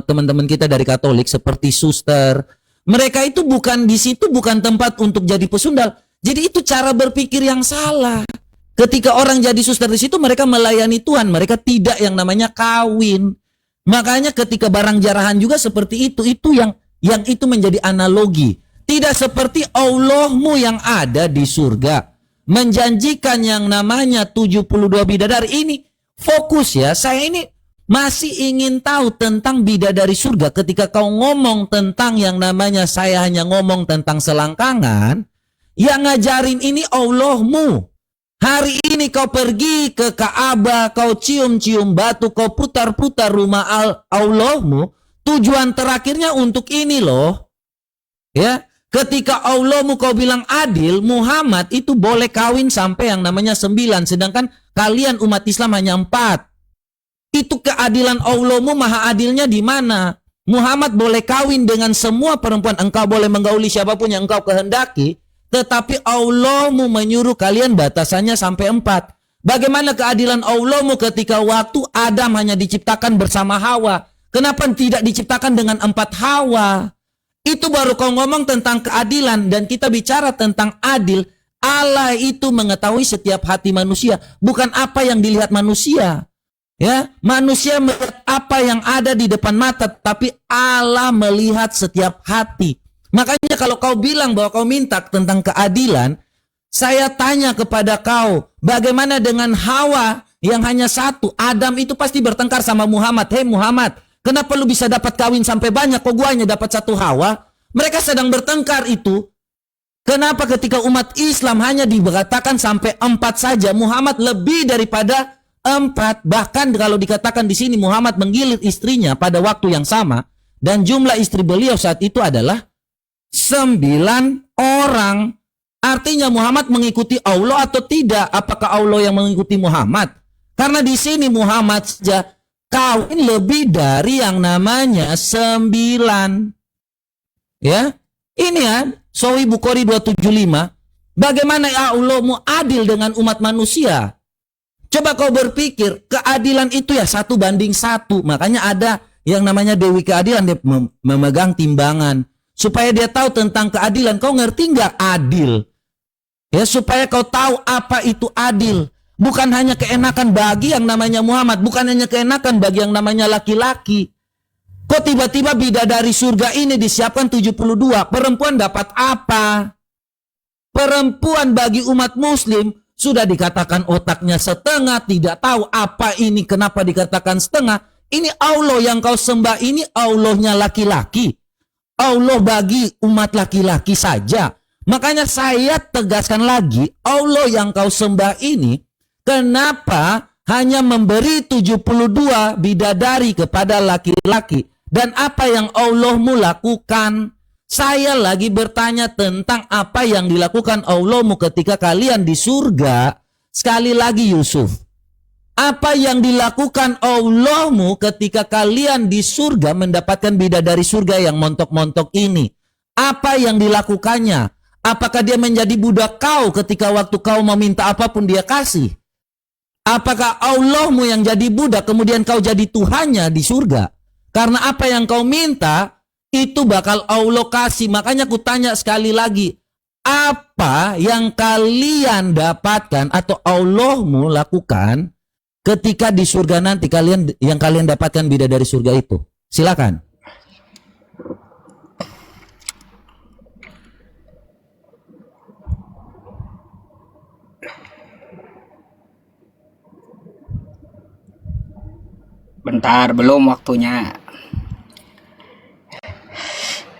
teman-teman kita dari Katolik seperti suster. Mereka itu bukan di situ bukan tempat untuk jadi pesundal. Jadi itu cara berpikir yang salah. Ketika orang jadi suster di situ mereka melayani Tuhan, mereka tidak yang namanya kawin. Makanya ketika barang jarahan juga seperti itu yang itu menjadi analogi. Tidak seperti Allahmu yang ada di surga menjanjikan yang namanya 72 bidadari. Ini fokus ya, saya ini masih ingin tahu tentang bidadari surga. Ketika kau ngomong tentang yang namanya saya hanya ngomong tentang selangkangan, yang ngajarin ini Allahmu. Hari ini kau pergi ke Ka'bah, kau cium-cium batu, kau putar-putar rumah Allahmu, tujuan terakhirnya untuk ini loh. Ya, ketika Allahmu kau bilang adil, Muhammad itu boleh kawin sampai yang namanya 9, sedangkan kalian umat Islam hanya 4. Itu keadilan Allahmu maha adilnya di mana? Muhammad boleh kawin dengan semua perempuan, engkau boleh menggauli siapapun yang engkau kehendaki. Tetapi Allahmu menyuruh kalian batasannya sampai 4. Bagaimana keadilan Allahmu ketika waktu Adam hanya diciptakan bersama Hawa? Kenapa tidak diciptakan dengan 4 Hawa? Itu baru kau ngomong tentang keadilan. Dan kita bicara tentang adil. Allah itu mengetahui setiap hati manusia. Bukan apa yang dilihat manusia. Ya, manusia melihat apa yang ada di depan mata. Tapi Allah melihat setiap hati. Makanya kalau kau bilang bahwa kau minta tentang keadilan, saya tanya kepada kau, bagaimana dengan Hawa yang hanya 1? Adam itu pasti bertengkar sama Muhammad. Hei Muhammad, kenapa lu bisa dapat kawin sampai banyak? Kok gua hanya dapat 1 Hawa? Mereka sedang bertengkar itu. Kenapa ketika umat Islam hanya dikatakan sampai 4 saja, Muhammad lebih daripada 4. Bahkan kalau dikatakan di sini Muhammad menggilir istrinya pada waktu yang sama, dan jumlah istri beliau saat itu adalah 9 orang. Artinya Muhammad mengikuti Allah atau tidak? Apakah Allah yang mengikuti Muhammad? Karena di sini Muhammad saja kawin lebih dari yang namanya 9. Ya, ini ya Sahih Bukhari 275. Bagaimana ya Allahmu adil dengan umat manusia? Coba kau berpikir, keadilan itu ya 1:1. Makanya ada yang namanya Dewi Keadilan, dia memegang timbangan. Supaya dia tahu tentang keadilan. Kau ngerti nggak adil? Ya, supaya kau tahu apa itu adil. Bukan hanya keenakan bagi yang namanya Muhammad. Bukan hanya keenakan bagi yang namanya laki-laki. Kok tiba-tiba bidadari surga ini disiapkan 72? Perempuan dapat apa? Perempuan bagi umat muslim sudah dikatakan otaknya setengah. Tidak tahu apa ini, kenapa dikatakan setengah. Ini Allah yang kau sembah ini Allahnya laki-laki. Allah bagi umat laki-laki saja. Makanya saya tegaskan lagi, Allah yang kau sembah ini, kenapa hanya memberi 72 bidadari kepada laki-laki? Dan apa yang Allahmu lakukan? Saya lagi bertanya tentang apa yang dilakukan Allahmu ketika kalian di surga. Sekali lagi Yusuf, apa yang dilakukan Allahmu ketika kalian di surga mendapatkan bidadari surga yang montok-montok ini? Apa yang dilakukannya? Apakah dia menjadi budak kau ketika waktu kau meminta apapun dia kasih? Apakah Allahmu yang jadi budak kemudian kau jadi Tuhannya di surga? Karena apa yang kau minta itu bakal Allah kasih. Makanya aku tanya sekali lagi, apa yang kalian dapatkan atau Allahmu lakukan ketika di surga nanti yang kalian dapatkan bidadari surga itu? Silakan. Bentar, belum waktunya.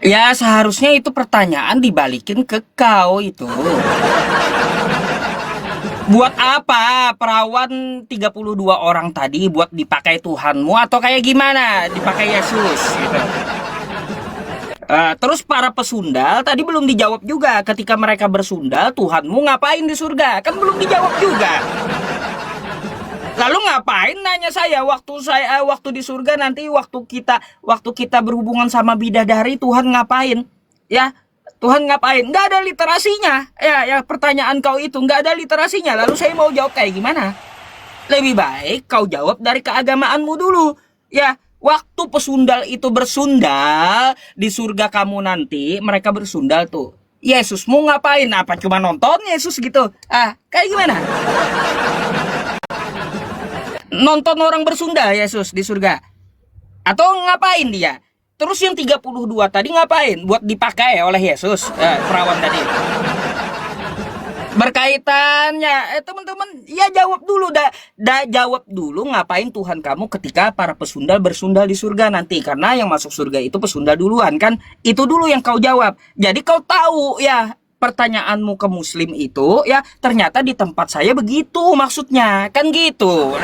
Ya seharusnya itu pertanyaan dibalikin ke kau itu. Buat apa perawan 32 orang tadi? Buat dipakai Tuhanmu atau kayak gimana? Dipakai Yesus gitu. Terus para pesundal tadi belum dijawab juga. Ketika mereka bersundal, Tuhanmu ngapain di surga? Kan belum dijawab juga. Lalu ngapain nanya saya waktu di surga nanti waktu kita berhubungan sama bidadari Tuhan ngapain? Ya, Tuhan ngapain? Nggak ada literasinya. Ya pertanyaan kau itu nggak ada literasinya. Lalu saya mau jawab kayak gimana? Lebih baik kau jawab dari keagamaanmu dulu. Ya, waktu pesundal itu bersundal di surga kamu nanti, mereka bersundal tuh. Yesus mau ngapain? Apa cuma nonton Yesus gitu? Kayak gimana? Nonton orang bersundal Yesus di surga. Atau ngapain dia? Terus yang 32 tadi ngapain? Buat dipakai oleh Yesus, perawan tadi. Berkaitannya, teman-teman, ya jawab dulu, jawab dulu ngapain Tuhan kamu ketika para pesundal bersundal di surga nanti. Karena yang masuk surga itu pesundal duluan kan. Itu dulu yang kau jawab. Jadi kau tahu ya, pertanyaanmu ke muslim itu ya ternyata di tempat saya begitu maksudnya. Kan gitu.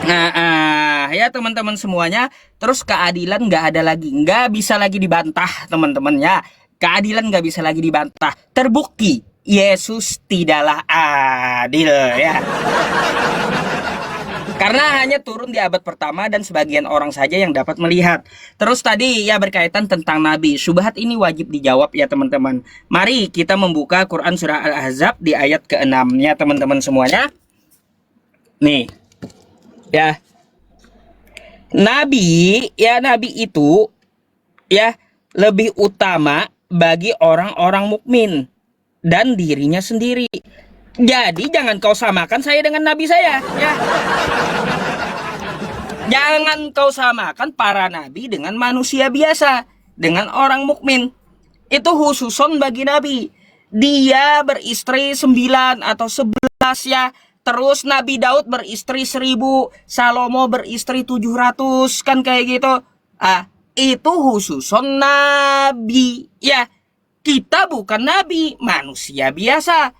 Nah, ya teman-teman semuanya, terus keadilan nggak ada lagi, nggak bisa lagi dibantah teman-teman ya. Keadilan nggak bisa lagi dibantah. Terbukti Yesus tidaklah adil ya. Karena hanya turun di abad pertama dan sebagian orang saja yang dapat melihat. Terus tadi ya berkaitan tentang Nabi. Syubhat ini wajib dijawab ya teman-teman. Mari kita membuka Quran Surah Al-Ahzab di ayat ke-6 ya teman-teman semuanya. Nih. Ya. Nabi itu ya lebih utama bagi orang-orang mukmin dan dirinya sendiri. Jadi jangan kau samakan saya dengan nabi saya ya. Jangan kau samakan para nabi dengan manusia biasa, dengan orang mukmin. Itu khususon bagi nabi. Dia beristri 9 atau 11 ya. Terus Nabi Daud beristri 1000, Salomo beristri 700, kan kayak gitu. Itu khususon nabi ya. Kita bukan nabi, manusia biasa.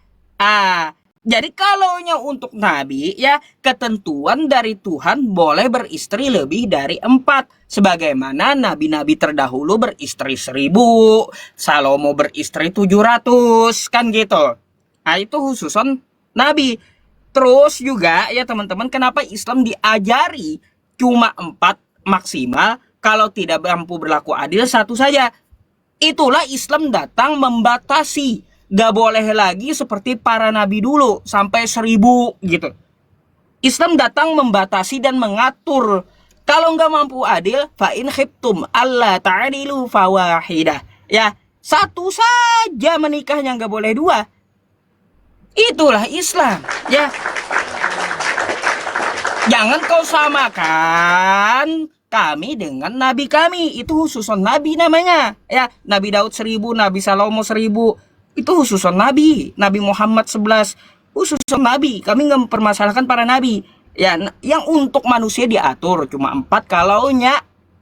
Jadi kalaunya untuk nabi ya, ketentuan dari Tuhan boleh beristri lebih dari 4. Sebagaimana nabi-nabi terdahulu beristri 1000, Salomo beristri 700, kan gitu. Itu khususon nabi. Terus juga ya teman-teman, kenapa Islam diajari cuma 4 maksimal, kalau tidak mampu berlaku adil 1 saja. Itulah Islam datang membatasi. Gak boleh lagi seperti para nabi dulu sampai 1000 gitu. Islam datang membatasi dan mengatur. Kalau nggak mampu adil, fa in khiftum alla ta'dilu fawahidah. Ya, 1 saja menikahnya, nggak boleh 2. Itulah Islam ya. Jangan kau samakan kami dengan nabi kami. Itu khususon nabi namanya ya. Nabi Daud 1000, Nabi Salomo 1000. Itu khususon nabi. Nabi Muhammad 11 khususon nabi. Kami nggak mempermasalahkan para nabi ya. Yang untuk manusia diatur cuma 4. Kalaunya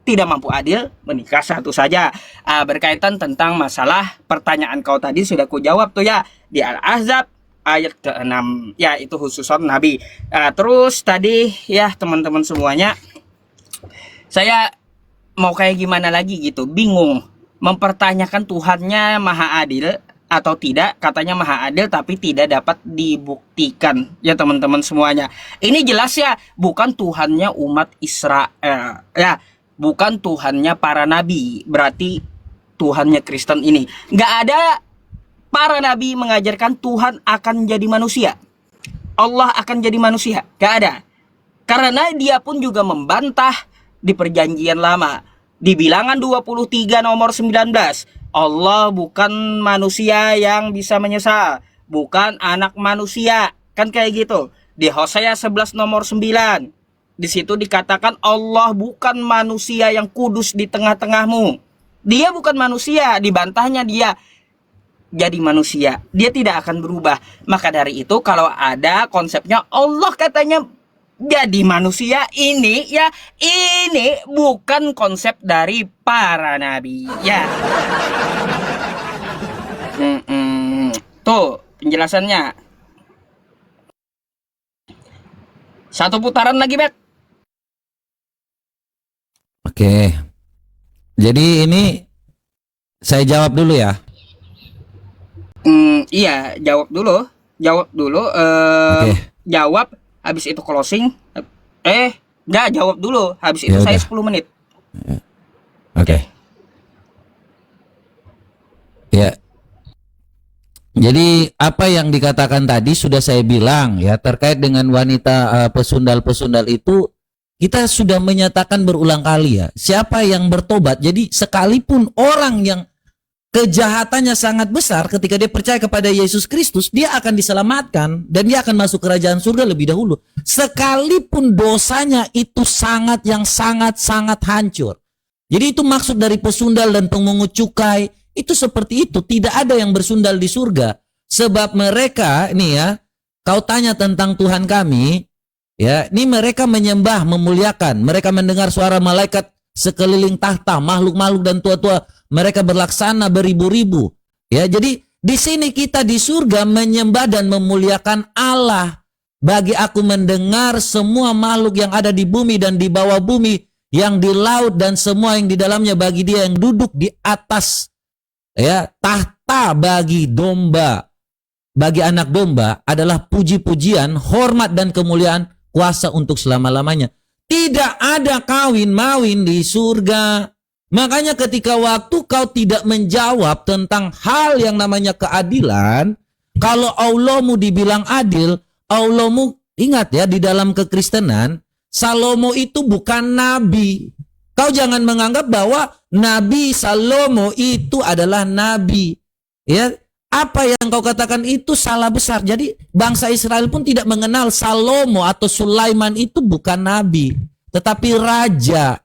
tidak mampu adil, menikah 1 saja. Berkaitan tentang masalah pertanyaan kau tadi sudah ku jawab tuh ya di Al-Ahzab ayat ke-6 ya, itu khususon nabi. Terus tadi ya teman-teman semuanya, saya mau kayak gimana lagi gitu, bingung mempertanyakan Tuhannya maha adil atau tidak. Katanya maha adil tapi tidak dapat dibuktikan ya teman-teman semuanya. Ini jelas ya bukan Tuhannya umat Israel ya, bukan Tuhannya para nabi. Berarti Tuhannya Kristen ini. Nggak ada para nabi mengajarkan Tuhan akan jadi manusia, Allah akan jadi manusia. Gak ada. Karena dia pun juga membantah di perjanjian lama. Di bilangan 23 nomor 19, Allah bukan manusia yang bisa menyesal, bukan anak manusia, kan kayak gitu. Di Hosea 11 nomor 9, di situ dikatakan Allah bukan manusia yang kudus di tengah-tengahmu. Dia bukan manusia, dibantahnya dia jadi manusia, dia tidak akan berubah. Maka dari itu kalau ada konsepnya Allah katanya jadi manusia, ini ya, ini bukan konsep dari para nabi ya. Tuh penjelasannya. 1 putaran lagi, Bet. Oke. Jadi ini saya jawab dulu ya. Iya, jawab dulu. Oke. Jawab, habis itu closing. Enggak, jawab dulu. Habis itu Ya saya udah. 10 menit. Oke. Ya. Jadi apa yang dikatakan tadi sudah saya bilang ya, terkait dengan wanita pesundal-pesundal itu kita sudah menyatakan berulang kali ya. Siapa yang bertobat, jadi sekalipun orang yang kejahatannya sangat besar, ketika dia percaya kepada Yesus Kristus, dia akan diselamatkan dan dia akan masuk kerajaan surga lebih dahulu. Sekalipun dosanya itu sangat hancur. Jadi itu maksud dari pesundal dan pemungut cukai. Itu seperti itu, tidak ada yang bersundal di surga. Sebab mereka, ini ya, kau tanya tentang Tuhan kami, ya, ini mereka menyembah, memuliakan. Mereka mendengar suara malaikat sekeliling tahta, makhluk-makhluk dan tua-tua. Mereka berlaksana beribu-ribu. Ya, jadi di sini kita di surga menyembah dan memuliakan Allah. Bagi aku mendengar semua makhluk yang ada di bumi dan di bawah bumi, yang di laut dan semua yang di dalamnya, bagi dia yang duduk di atas ya tahta, bagi domba, bagi anak domba adalah puji-pujian, hormat dan kemuliaan, kuasa untuk selama-lamanya. Tidak ada kawin-mawin di surga. Makanya ketika waktu kau tidak menjawab tentang hal yang namanya keadilan, kalau Allahmu dibilang adil, Allahmu, ingat ya, di dalam kekristenan Salomo itu bukan nabi. Kau jangan menganggap bahwa Nabi Salomo itu adalah nabi. Ya, apa yang kau katakan itu salah besar. Jadi bangsa Israel pun tidak mengenal Salomo atau Sulaiman itu bukan nabi, tetapi raja.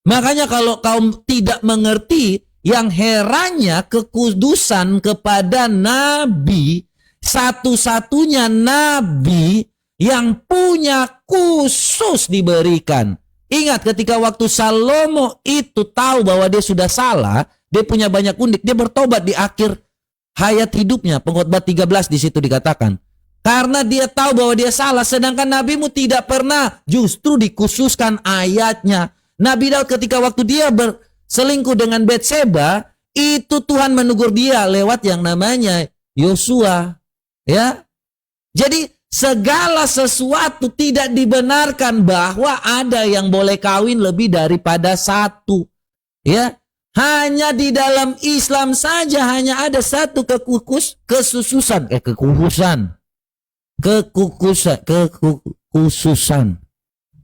Makanya kalau kau tidak mengerti, yang herannya kekudusan kepada nabi, satu-satunya nabi yang punya khusus diberikan. Ingat ketika waktu Salomo itu tahu bahwa dia sudah salah, dia punya banyak undik, dia bertobat di akhir hayat hidupnya. Pengkhotbah 13 di situ dikatakan. Karena dia tahu bahwa dia salah, sedangkan nabimu tidak pernah, justru dikhususkan ayatnya. Nabi Daud ketika waktu dia berselingkuh dengan Betseba, itu Tuhan menegur dia lewat yang namanya Yosua. Ya. Jadi segala sesuatu tidak dibenarkan bahwa ada yang boleh kawin lebih daripada satu. Ya, hanya di dalam Islam saja hanya ada satu kekhususan.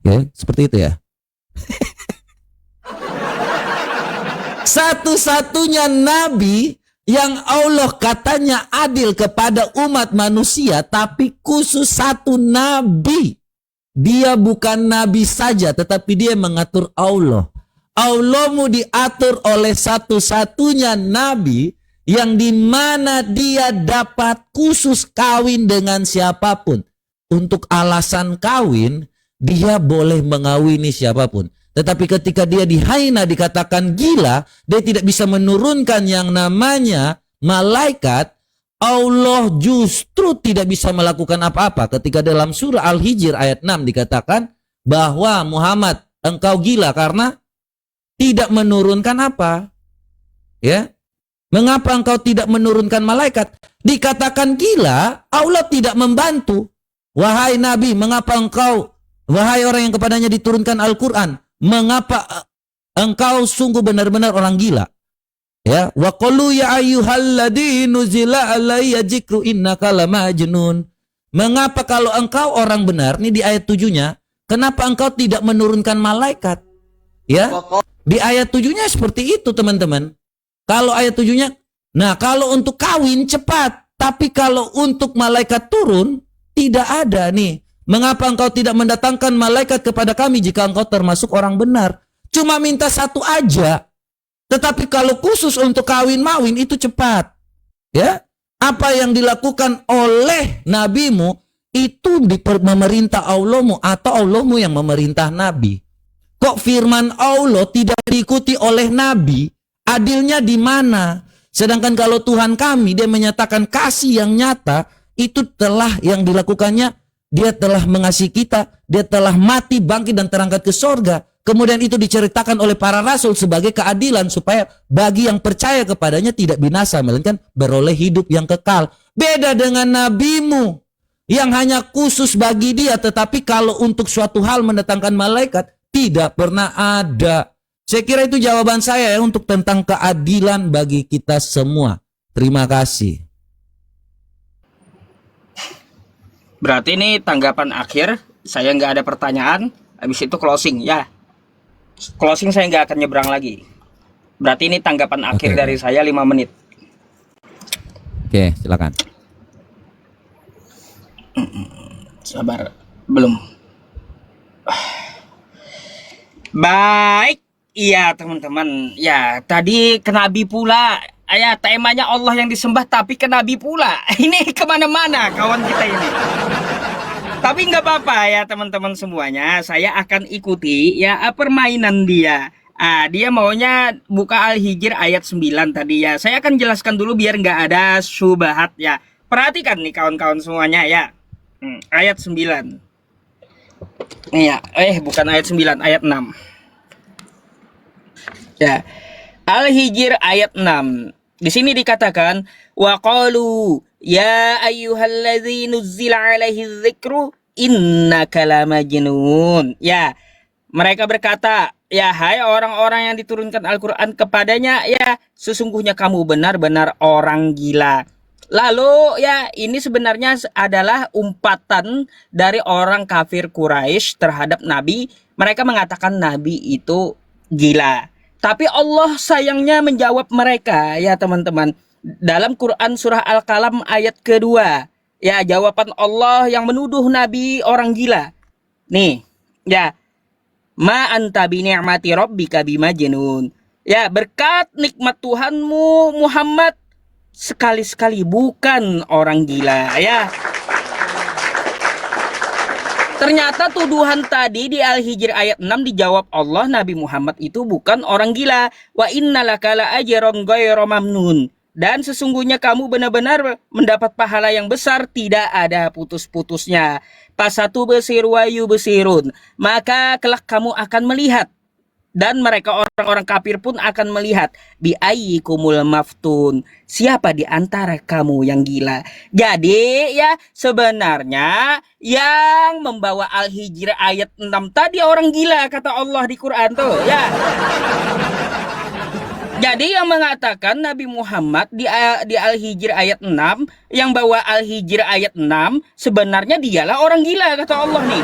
Ya, seperti itu ya. Satu-satunya nabi yang Allah katanya adil kepada umat manusia, tapi khusus satu nabi. Dia bukan nabi saja, tetapi dia mengatur Allah. Allahmu diatur oleh satu-satunya nabi yang dimana dia dapat khusus kawin dengan siapapun. Untuk alasan kawin, dia boleh mengawini siapapun. Tetapi ketika dia dihina, dikatakan gila, dia tidak bisa menurunkan yang namanya malaikat, Allah justru tidak bisa melakukan apa-apa. Ketika dalam surah Al-Hijr ayat 6 dikatakan bahwa Muhammad, engkau gila karena tidak menurunkan apa? Ya. Mengapa engkau tidak menurunkan malaikat? Dikatakan gila, Allah tidak membantu. Wahai Nabi, mengapa engkau, wahai orang yang kepadanya diturunkan Al-Quran, mengapa engkau sungguh benar-benar orang gila? Ya, wa qalu ya ayyuhalladzi nuzila alayya dzikru innaka lamajnun. Mengapa kalau engkau orang benar, ini di ayat 7-nya, kenapa engkau tidak menurunkan malaikat? Ya. Di ayat 7-nya seperti itu, teman-teman. Kalau ayat 7-nya, nah kalau untuk kawin cepat, tapi kalau untuk malaikat turun tidak ada nih. Mengapa engkau tidak mendatangkan malaikat kepada kami jika engkau termasuk orang benar? Cuma minta satu aja. Tetapi kalau khusus untuk kawin-mawin itu cepat. Ya, apa yang dilakukan oleh nabimu itu memerintah Allahmu atau Allahmu yang memerintah nabi. Kok firman Allah tidak diikuti oleh nabi? Adilnya di mana? Sedangkan kalau Tuhan kami, dia menyatakan kasih yang nyata, itu telah yang dilakukannya. Dia telah mengasihi kita, dia telah mati, bangkit dan terangkat ke sorga. Kemudian itu diceritakan oleh para rasul sebagai keadilan supaya bagi yang percaya kepadanya tidak binasa, melainkan beroleh hidup yang kekal. Beda dengan nabimu yang hanya khusus bagi dia, tetapi kalau untuk suatu hal mendatangkan malaikat tidak pernah ada. Saya kira itu jawaban saya ya untuk tentang keadilan bagi kita semua. Terima kasih. Berarti ini tanggapan akhir. Saya nggak ada pertanyaan. Habis itu closing ya. Closing saya nggak akan nyebrang lagi. Berarti ini tanggapan akhir Oke. dari saya 5 menit. Oke, silakan. Sabar, belum. Baik, iya teman-teman. Ya, tadi ke Nabi pula. Ya, temanya Allah yang disembah tapi ke Nabi pula. Ini kemana-mana kawan kita ini. Tapi nggak apa-apa ya teman-teman semuanya. Saya akan ikuti ya permainan dia. Dia maunya buka Al-Hijr ayat 9 tadi ya. Saya akan jelaskan dulu biar nggak ada syubhat ya. Perhatikan nih kawan-kawan semuanya ya. Ayat 9. Iya, bukan ayat 9, ayat 6. Ya. Al-Hijr ayat 6. Di sini dikatakan wa qalu ya ayyuhalladzi nuzzila alaihi dzikru innaka lamajnun. Ya, mereka berkata, ya hai orang-orang yang diturunkan Al-Quran kepadanya, ya sesungguhnya kamu benar-benar orang gila. Lalu ya ini sebenarnya adalah umpatan dari orang kafir Quraisy terhadap Nabi. Mereka mengatakan Nabi itu gila. Tapi Allah sayangnya menjawab mereka ya teman-teman. Dalam Quran surah Al-Qalam ayat kedua. Ya jawaban Allah yang menuduh Nabi orang gila. Nih ya. Ma anta bi ni'mati rabbika bimajnun. Ya, berkat nikmat Tuhanmu Muhammad sekali-sekali bukan orang gila ya. Ternyata tuduhan tadi di Al-Hijr ayat 6 dijawab Allah, Nabi Muhammad itu bukan orang gila. Wa innalaka la ajran ghairu mamnun. Dan sesungguhnya kamu benar-benar mendapat pahala yang besar, tidak ada putus-putusnya. Pasatu besir wayu besirun. Maka kelak kamu akan melihat. Dan mereka orang-orang kafir pun akan melihat. Bi ayyikumul maftun. Siapa di antara kamu yang gila? Jadi ya sebenarnya yang membawa Al-Hijr ayat 6 tadi orang gila kata Allah di Quran tuh ya. Jadi yang mengatakan Nabi Muhammad di Al-Hijr ayat 6, yang bawa Al-Hijr ayat 6, sebenarnya dialah orang gila kata Allah nih.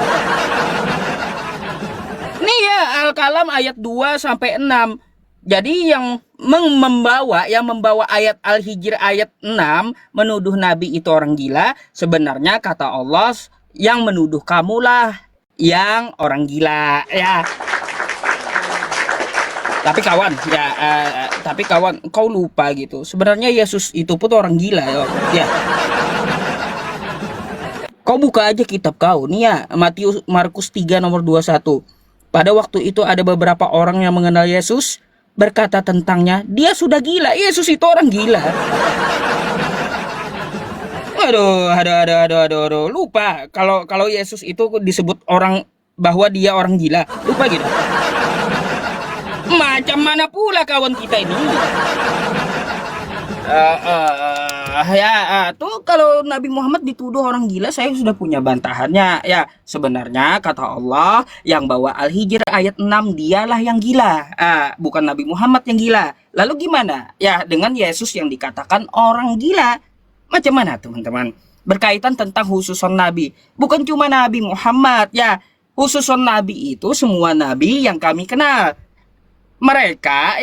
Nih ya Al-Qalam ayat 2 sampai 6. Jadi yang membawa ayat Al-Hijr ayat 6 menuduh Nabi itu orang gila, sebenarnya kata Allah yang menuduh kamulah yang orang gila ya. Tapi kawan, kau lupa gitu. Sebenarnya Yesus itu pun orang gila ya. Kau buka aja kitab kau nih ya, Markus 3 nomor 21. Pada waktu itu ada beberapa orang yang mengenal Yesus berkata tentangnya, dia sudah gila. Yesus itu orang gila. Aduh, lupa kalau Yesus itu disebut orang bahwa dia orang gila. Lupa gitu. Macam mana pula kawan kita ini? Tuh kalau Nabi Muhammad dituduh orang gila, saya sudah punya bantahannya. Ya, sebenarnya kata Allah yang bawa Al-Hijr ayat 6 dialah yang gila. Bukan Nabi Muhammad yang gila. Lalu gimana? Ya, dengan Yesus yang dikatakan orang gila. Macam mana teman-teman? Berkaitan tentang khususon Nabi. Bukan cuma Nabi Muhammad, ya. Khususon Nabi itu semua Nabi yang kami kenal. Mereka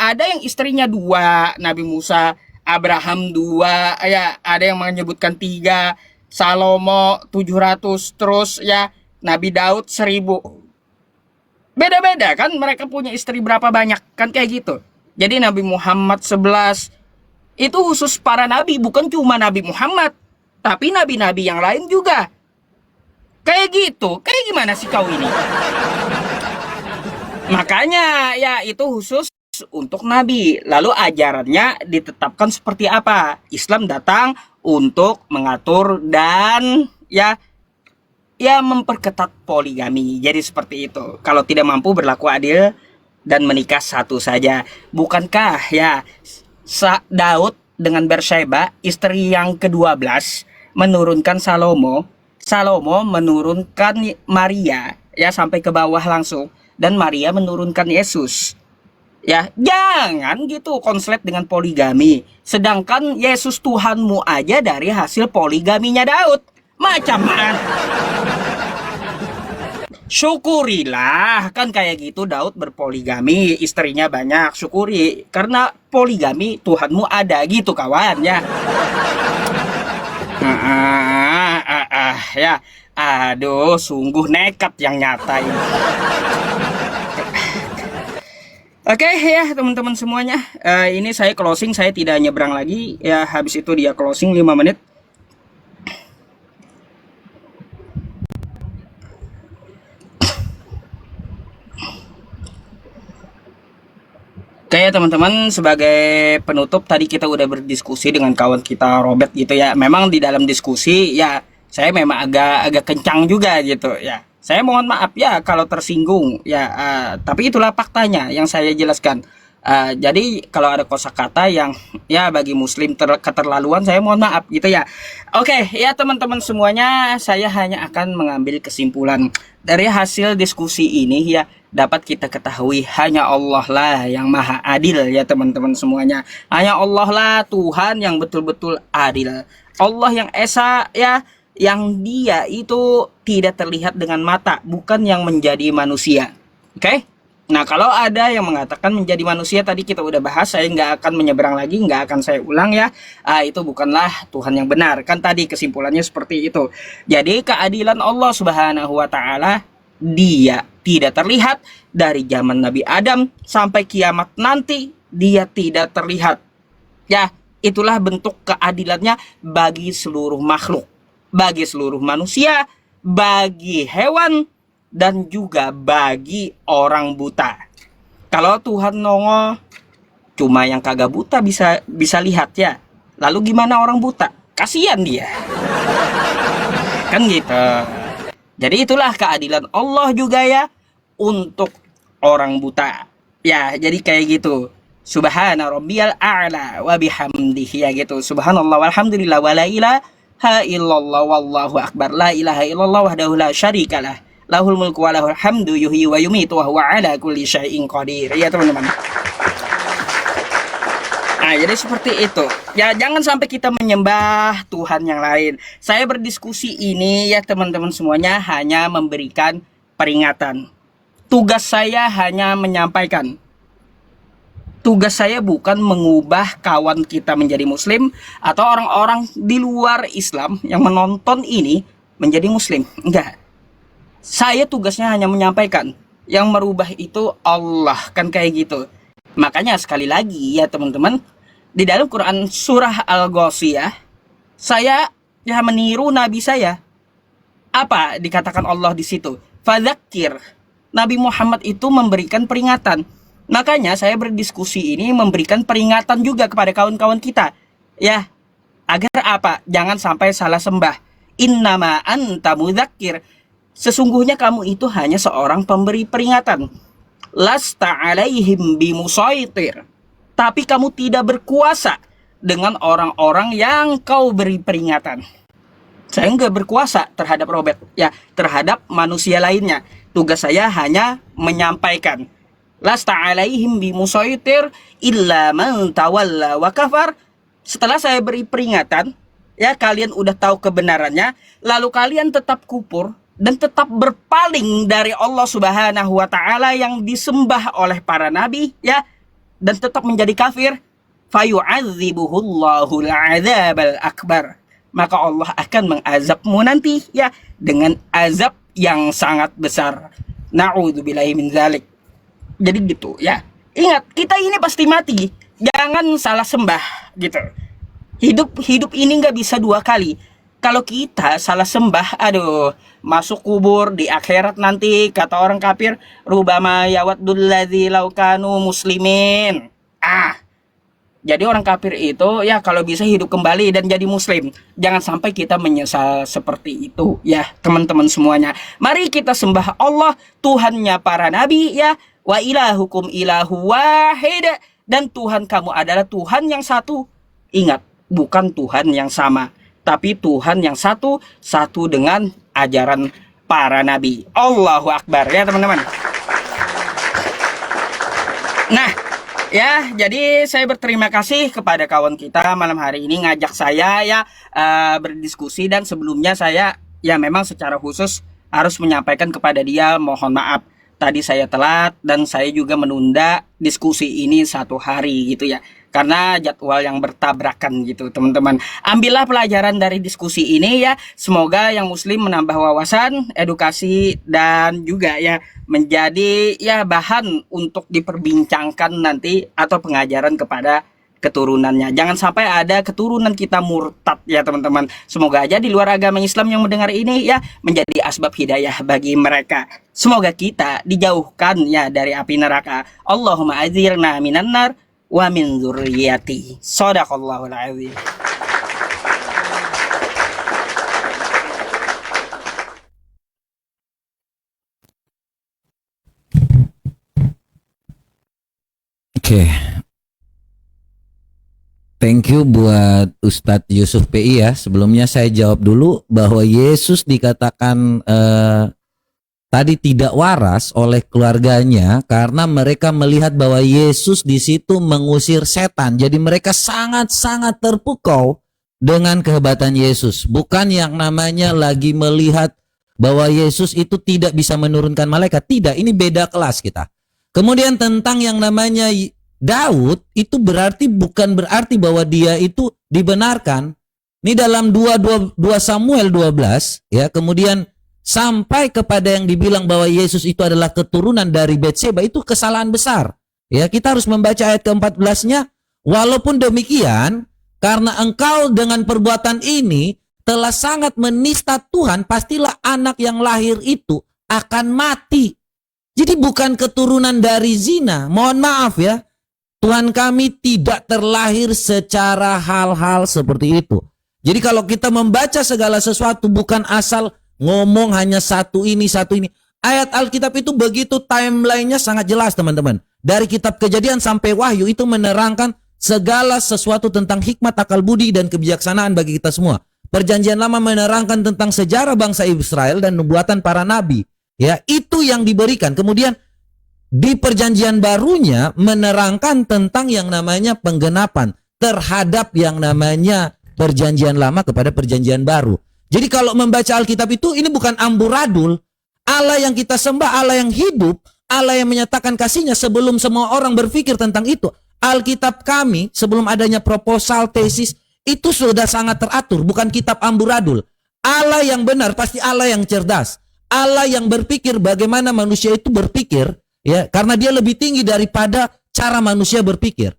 ada yang istrinya 2, Nabi Musa, Abraham 2, ya ada yang menyebutkan 3, Salomo 700, terus ya Nabi Daud 1000. Beda-beda kan mereka punya istri berapa banyak kan kayak gitu. Jadi Nabi Muhammad 11 itu khusus para nabi, bukan cuma Nabi Muhammad, tapi nabi-nabi yang lain juga. Kayak gitu. Kayak gimana sih kau ini? Makanya ya itu khusus untuk Nabi. Lalu ajarannya ditetapkan seperti apa? Islam datang untuk mengatur dan ya memperketat poligami. Jadi seperti itu. Kalau tidak mampu berlaku adil dan menikah satu saja. Bukankah ya Daud dengan Bersyeba, istri yang ke-12, menurunkan Salomo menurunkan Maria ya sampai ke bawah langsung. Dan Maria menurunkan Yesus. Ya, jangan gitu konslet dengan poligami. Sedangkan Yesus Tuhanmu aja dari hasil poligaminya Daud. Macam mana? Syukurilah, kan kayak gitu Daud berpoligami, istrinya banyak, syukuri. Karena poligami Tuhanmu ada gitu kawan ya. Ya. Aduh, sungguh nekat yang nyata ini. Oke ya teman-teman semuanya, ini saya closing, saya tidak nyebrang lagi ya, habis itu dia closing 5 menit. Oke ya teman-teman, sebagai penutup tadi kita udah berdiskusi dengan kawan kita Robert gitu ya. Memang di dalam diskusi ya saya memang agak kencang juga gitu ya. Saya mohon maaf ya kalau tersinggung ya, tapi itulah faktanya yang saya jelaskan. Jadi kalau ada kosakata yang ya bagi muslim keterlaluan, saya mohon maaf gitu ya. Oke ya teman-teman semuanya, saya hanya akan mengambil kesimpulan dari hasil diskusi ini ya. Dapat kita ketahui hanya Allah lah yang maha adil ya teman-teman semuanya. Hanya Allah lah Tuhan yang betul-betul adil. Allah yang esa ya, yang dia itu tidak terlihat dengan mata, bukan yang menjadi manusia. Oke? Nah kalau ada yang mengatakan menjadi manusia, tadi kita udah bahas, saya nggak akan menyeberang lagi, nggak akan saya ulang ya. Itu bukanlah Tuhan yang benar. Kan tadi kesimpulannya seperti itu. Jadi keadilan Allah Subhanahu wa Ta'ala, dia tidak terlihat dari zaman Nabi Adam sampai kiamat nanti, dia tidak terlihat. Ya, itulah bentuk keadilannya bagi seluruh makhluk, bagi seluruh manusia, bagi hewan, dan juga bagi orang buta. Kalau Tuhan nongol, cuma yang kagak buta bisa lihat ya. Lalu gimana orang buta? Kasihan dia. Kan gitu. Jadi itulah keadilan Allah juga ya untuk orang buta. Ya, jadi kayak gitu. Subhana rabbiyal a'la wa bihamdihi ya gitu. Subhanallah walhamdulillah wa la ilaha illallah wallahu akbar. La ilaha illallah wahdahu la syarikalah. Lahul mulku wa lahul hamdu yuhyi wa yumitu wa huwa ala kulli syai'in qadir. Ya teman-teman. Nah, jadi seperti itu. Ya, jangan sampai kita menyembah Tuhan yang lain. Saya berdiskusi ini ya teman-teman semuanya hanya memberikan peringatan. Tugas saya hanya menyampaikan. Tugas saya bukan mengubah kawan kita menjadi muslim atau orang-orang di luar Islam yang menonton ini menjadi muslim. Enggak. Saya tugasnya hanya menyampaikan. Yang merubah itu Allah, kan kayak gitu. Makanya sekali lagi ya teman-teman, di dalam Quran surah Al-Ghasyiyah, saya ya meniru Nabi saya. Apa dikatakan Allah di situ? Fadzakir. Nabi Muhammad itu memberikan peringatan. Makanya saya berdiskusi ini memberikan peringatan juga kepada kawan-kawan kita. Ya, agar apa? Jangan sampai salah sembah. Innama anta mudzakir. Sesungguhnya kamu itu hanya seorang pemberi peringatan. Lasta alaihim bimusaitir. Tapi kamu tidak berkuasa dengan orang-orang yang kau beri peringatan. Saya nggak berkuasa terhadap Robert, ya terhadap manusia lainnya. Tugas saya hanya menyampaikan. Lasta alaihim bimusaitir illa man tawalla wa kafar. Setelah saya beri peringatan, ya kalian udah tahu kebenarannya, lalu kalian tetap kufur dan tetap berpaling dari Allah Subhanahu wa Ta'ala yang disembah oleh para nabi, ya, dan tetap menjadi kafir, fayu'adzibuhullahul 'adzabal akbar. Maka Allah akan mengazabmu nanti ya dengan azab yang sangat besar. Na'udzubillahi min dzalik. Jadi gitu ya. Ingat, kita ini pasti mati. Jangan salah sembah gitu. Hidup ini nggak bisa dua kali. Kalau kita salah sembah, aduh, masuk kubur di akhirat nanti kata orang kafir, rubama yawaddul ladzi law kanu muslimin. Jadi orang kafir itu ya kalau bisa hidup kembali dan jadi muslim. Jangan sampai kita menyesal seperti itu ya teman-teman semuanya. Mari kita sembah Allah, Tuhannya para nabi ya. Wa ilahukum ilahu wahid. Dan Tuhan kamu adalah Tuhan yang satu. Ingat, bukan Tuhan yang sama, tapi Tuhan yang satu, satu dengan ajaran para nabi. Allahu Akbar ya teman-teman. Nah, Ya, jadi saya berterima kasih kepada kawan kita malam hari ini ngajak saya ya berdiskusi, dan sebelumnya saya ya memang secara khusus harus menyampaikan kepada dia mohon maaf. Tadi saya telat dan saya juga menunda diskusi ini 1 hari gitu ya. Karena jadwal yang bertabrakan gitu teman-teman. Ambillah pelajaran dari diskusi ini ya. Semoga yang muslim menambah wawasan, edukasi, dan juga ya menjadi ya bahan untuk diperbincangkan nanti atau pengajaran kepada keturunannya. Jangan sampai ada keturunan kita murtad ya teman-teman. Semoga aja di luar agama Islam yang mendengar ini ya menjadi asbab hidayah bagi mereka. Semoga kita dijauhkan ya dari api neraka. Allahumma azirna minan nar wa min dzurriyyati. Shadaqallahul azim. Oke. Thank you buat Ustadz Yusuf PI ya. Sebelumnya saya jawab dulu bahwa Yesus dikatakan tadi tidak waras oleh keluarganya karena mereka melihat bahwa Yesus di situ mengusir setan. Jadi mereka sangat-sangat terpukau dengan kehebatan Yesus. Bukan yang namanya lagi melihat bahwa Yesus itu tidak bisa menurunkan malaikat. Tidak, ini beda kelas kita. Kemudian tentang yang namanya Daud itu bukan berarti bahwa dia itu dibenarkan. Ini dalam 2 Samuel 12 ya, kemudian sampai kepada yang dibilang bahwa Yesus itu adalah keturunan dari Betseba, itu kesalahan besar. Ya, kita harus membaca ayat ke-14-nya. Walaupun demikian, karena engkau dengan perbuatan ini telah sangat menista Tuhan, pastilah anak yang lahir itu akan mati. Jadi bukan keturunan dari zina. Mohon maaf ya. Tuhan kami tidak terlahir secara hal-hal seperti itu. Jadi kalau kita membaca segala sesuatu bukan asal ngomong hanya satu ini. Ayat Alkitab itu begitu timelinenya sangat jelas teman-teman. Dari kitab Kejadian sampai Wahyu itu menerangkan segala sesuatu tentang hikmat, akal budi, dan kebijaksanaan bagi kita semua. Perjanjian Lama menerangkan tentang sejarah bangsa Israel dan nubuatan para nabi. Ya, itu yang diberikan. Kemudian di perjanjian barunya menerangkan tentang yang namanya penggenapan terhadap yang namanya perjanjian lama kepada perjanjian baru. Jadi kalau membaca Alkitab itu ini bukan amburadul. Allah yang kita sembah, Allah yang hidup, Allah yang menyatakan kasihnya sebelum semua orang berpikir tentang itu. Alkitab kami sebelum adanya proposal, tesis, itu sudah sangat teratur, bukan kitab amburadul. Allah yang benar pasti Allah yang cerdas. Allah yang berpikir bagaimana manusia itu berpikir. Ya, karena dia lebih tinggi daripada cara manusia berpikir.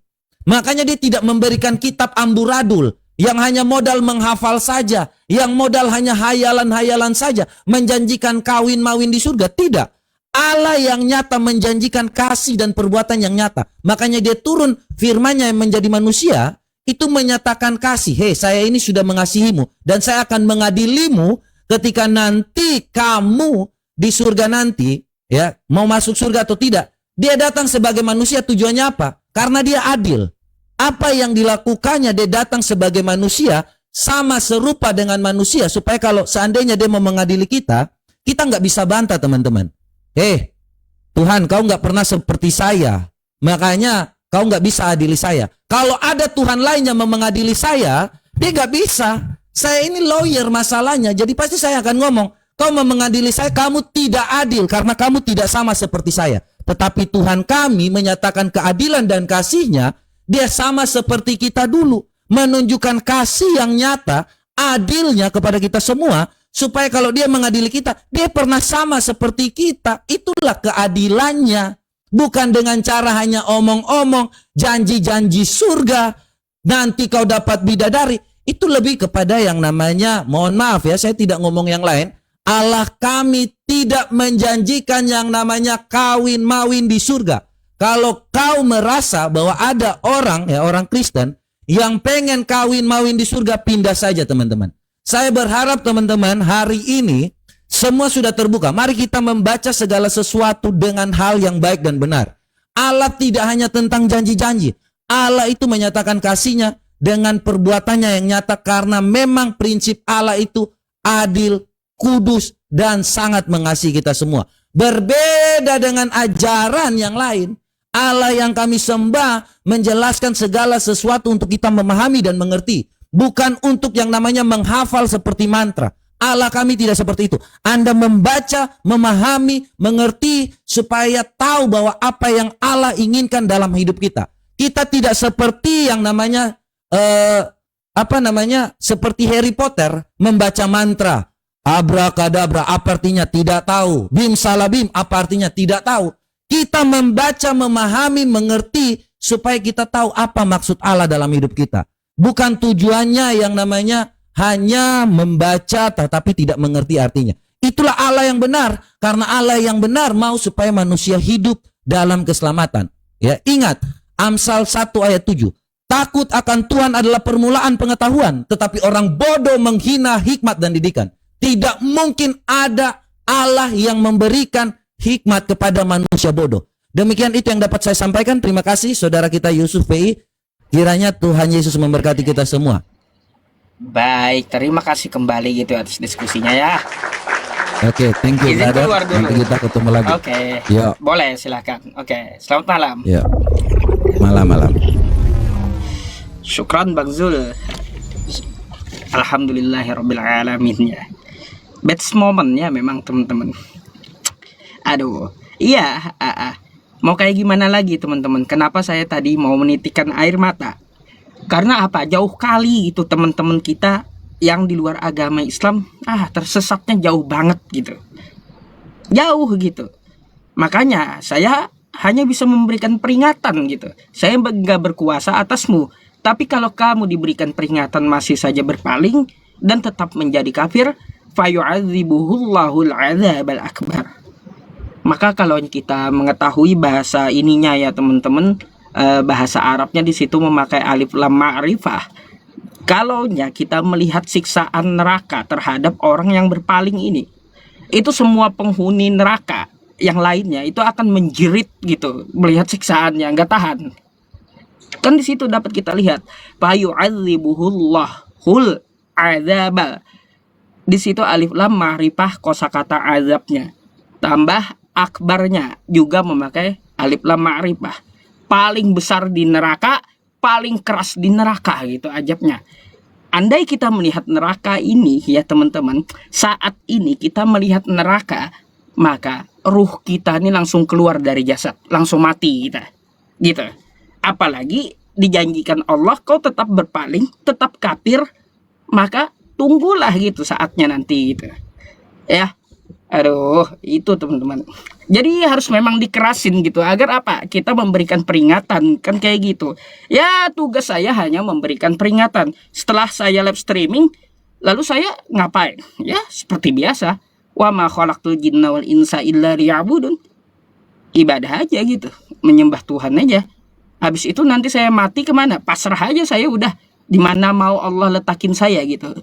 Makanya dia tidak memberikan kitab amburadul yang hanya modal menghafal saja, yang modal hanya hayalan-hayalan saja, menjanjikan kawin mawin di surga. Tidak. Allah yang nyata menjanjikan kasih dan perbuatan yang nyata. Makanya dia turun firman-Nya yang menjadi manusia, itu menyatakan kasih. Hei, saya ini sudah mengasihimu dan saya akan mengadilimu ketika nanti kamu di surga nanti. Ya, mau masuk surga atau tidak, dia datang sebagai manusia. Tujuannya apa? Karena dia adil. Apa yang dilakukannya, dia datang sebagai manusia sama serupa dengan manusia supaya kalau seandainya dia mau mengadili kita nggak bisa bantah teman-teman. Tuhan, kau nggak pernah seperti saya, makanya kau nggak bisa adili saya. Kalau ada Tuhan lain yang mau mengadili saya, dia nggak bisa. Saya ini lawyer masalahnya, jadi pasti saya akan ngomong, kau mau mengadili saya, kamu tidak adil karena kamu tidak sama seperti saya. Tetapi Tuhan kami menyatakan keadilan dan kasih-Nya, dia sama seperti kita dulu. Menunjukkan kasih yang nyata, adilnya kepada kita semua. Supaya kalau dia mengadili kita, dia pernah sama seperti kita. Itulah keadilannya. Bukan dengan cara hanya omong-omong, janji-janji surga, nanti kau dapat bidadari. Itu lebih kepada yang namanya, mohon maaf ya, saya tidak ngomong yang lain. Allah kami tidak menjanjikan yang namanya kawin mawin di surga. Kalau kau merasa bahwa ada orang Kristen yang pengen kawin mawin di surga, pindah saja teman-teman. Saya berharap teman-teman hari ini semua sudah terbuka. Mari kita membaca segala sesuatu dengan hal yang baik dan benar. Allah tidak hanya tentang janji-janji. Allah itu menyatakan kasih-Nya dengan perbuatannya yang nyata karena memang prinsip Allah itu adil, kudus, dan sangat mengasihi kita semua. Berbeda dengan ajaran yang lain. Allah yang kami sembah menjelaskan segala sesuatu untuk kita memahami dan mengerti. Bukan untuk yang namanya menghafal seperti mantra. Allah kami tidak seperti itu. Anda membaca, memahami, mengerti supaya tahu bahwa apa yang Allah inginkan dalam hidup kita. Kita tidak seperti yang namanya seperti Harry Potter membaca mantra. Abrakadabra, apa artinya? Tidak tahu. Bim salabim, apa artinya? Tidak tahu. Kita membaca, memahami, mengerti supaya kita tahu apa maksud Allah dalam hidup kita. Bukan tujuannya yang namanya hanya membaca tetapi tidak mengerti artinya. Itulah Allah yang benar. Karena Allah yang benar mau supaya manusia hidup dalam keselamatan. Ya, ingat Amsal 1 ayat 7. Takut akan Tuhan adalah permulaan pengetahuan, tetapi orang bodoh menghina hikmat dan didikan. Tidak mungkin ada Allah yang memberikan hikmat kepada manusia bodoh. Demikian itu yang dapat saya sampaikan. Terima kasih saudara kita Yusuf PI. Kiranya Tuhan Yesus memberkati kita semua. Baik, terima kasih kembali gitu atas diskusinya ya. Oke, thank you. Izin keluar dulu. Nanti kita ketemu lagi. Oke, Yo. boleh silakan. Oke, selamat malam. Ya. Malam-malam. Syukran Bang Zul. Alhamdulillahirrabbilalamin ya. Best moment ya memang teman-teman. Aduh, iya. Mau kayak gimana lagi teman-teman? Kenapa saya tadi mau menitikkan air mata? Karena apa? Jauh kali itu teman-teman kita yang di luar agama Islam, tersesatnya jauh banget gitu. Jauh gitu. Makanya saya hanya bisa memberikan peringatan gitu. Saya nggak berkuasa atasmu. Tapi kalau kamu diberikan peringatan masih saja berpaling dan tetap menjadi kafir, fayu'adzibuhullahul 'adzabal akbar. Maka kalau kita mengetahui bahasa ininya ya teman-teman, bahasa Arabnya di situ memakai alif lam ma'rifah. Kalaunya kita melihat siksaan neraka terhadap orang yang berpaling ini, itu semua penghuni neraka yang lainnya itu akan menjerit gitu melihat siksaannya, nggak tahan. Kan di situ dapat kita lihat fayu'adzibuhullahul 'adzabal. Di situ alif lam ma'rifah kosakata azabnya tambah akbarnya juga memakai alif lam ma'rifah. Paling besar di neraka, paling keras di neraka gitu ajabnya. Andai kita melihat neraka ini ya teman-teman, saat ini kita melihat neraka, maka ruh kita ini langsung keluar dari jasad, langsung mati kita. Gitu. Apalagi dijanjikan Allah kau tetap berpaling, tetap kafir, maka tunggulah gitu saatnya nanti gitu. Ya. Aduh, itu teman-teman. Jadi harus memang dikerasin gitu agar apa? Kita memberikan peringatan kan kayak gitu. Ya tugas saya hanya memberikan peringatan. Setelah saya live streaming, lalu saya ngapain? Ya seperti biasa. Wa ma khalaqtul jinna wal insa illa liya'budun. Ibadah aja gitu, menyembah Tuhan aja. Habis itu nanti saya mati kemana? Pasrah aja saya udah. Dimana mau Allah letakin saya gitu.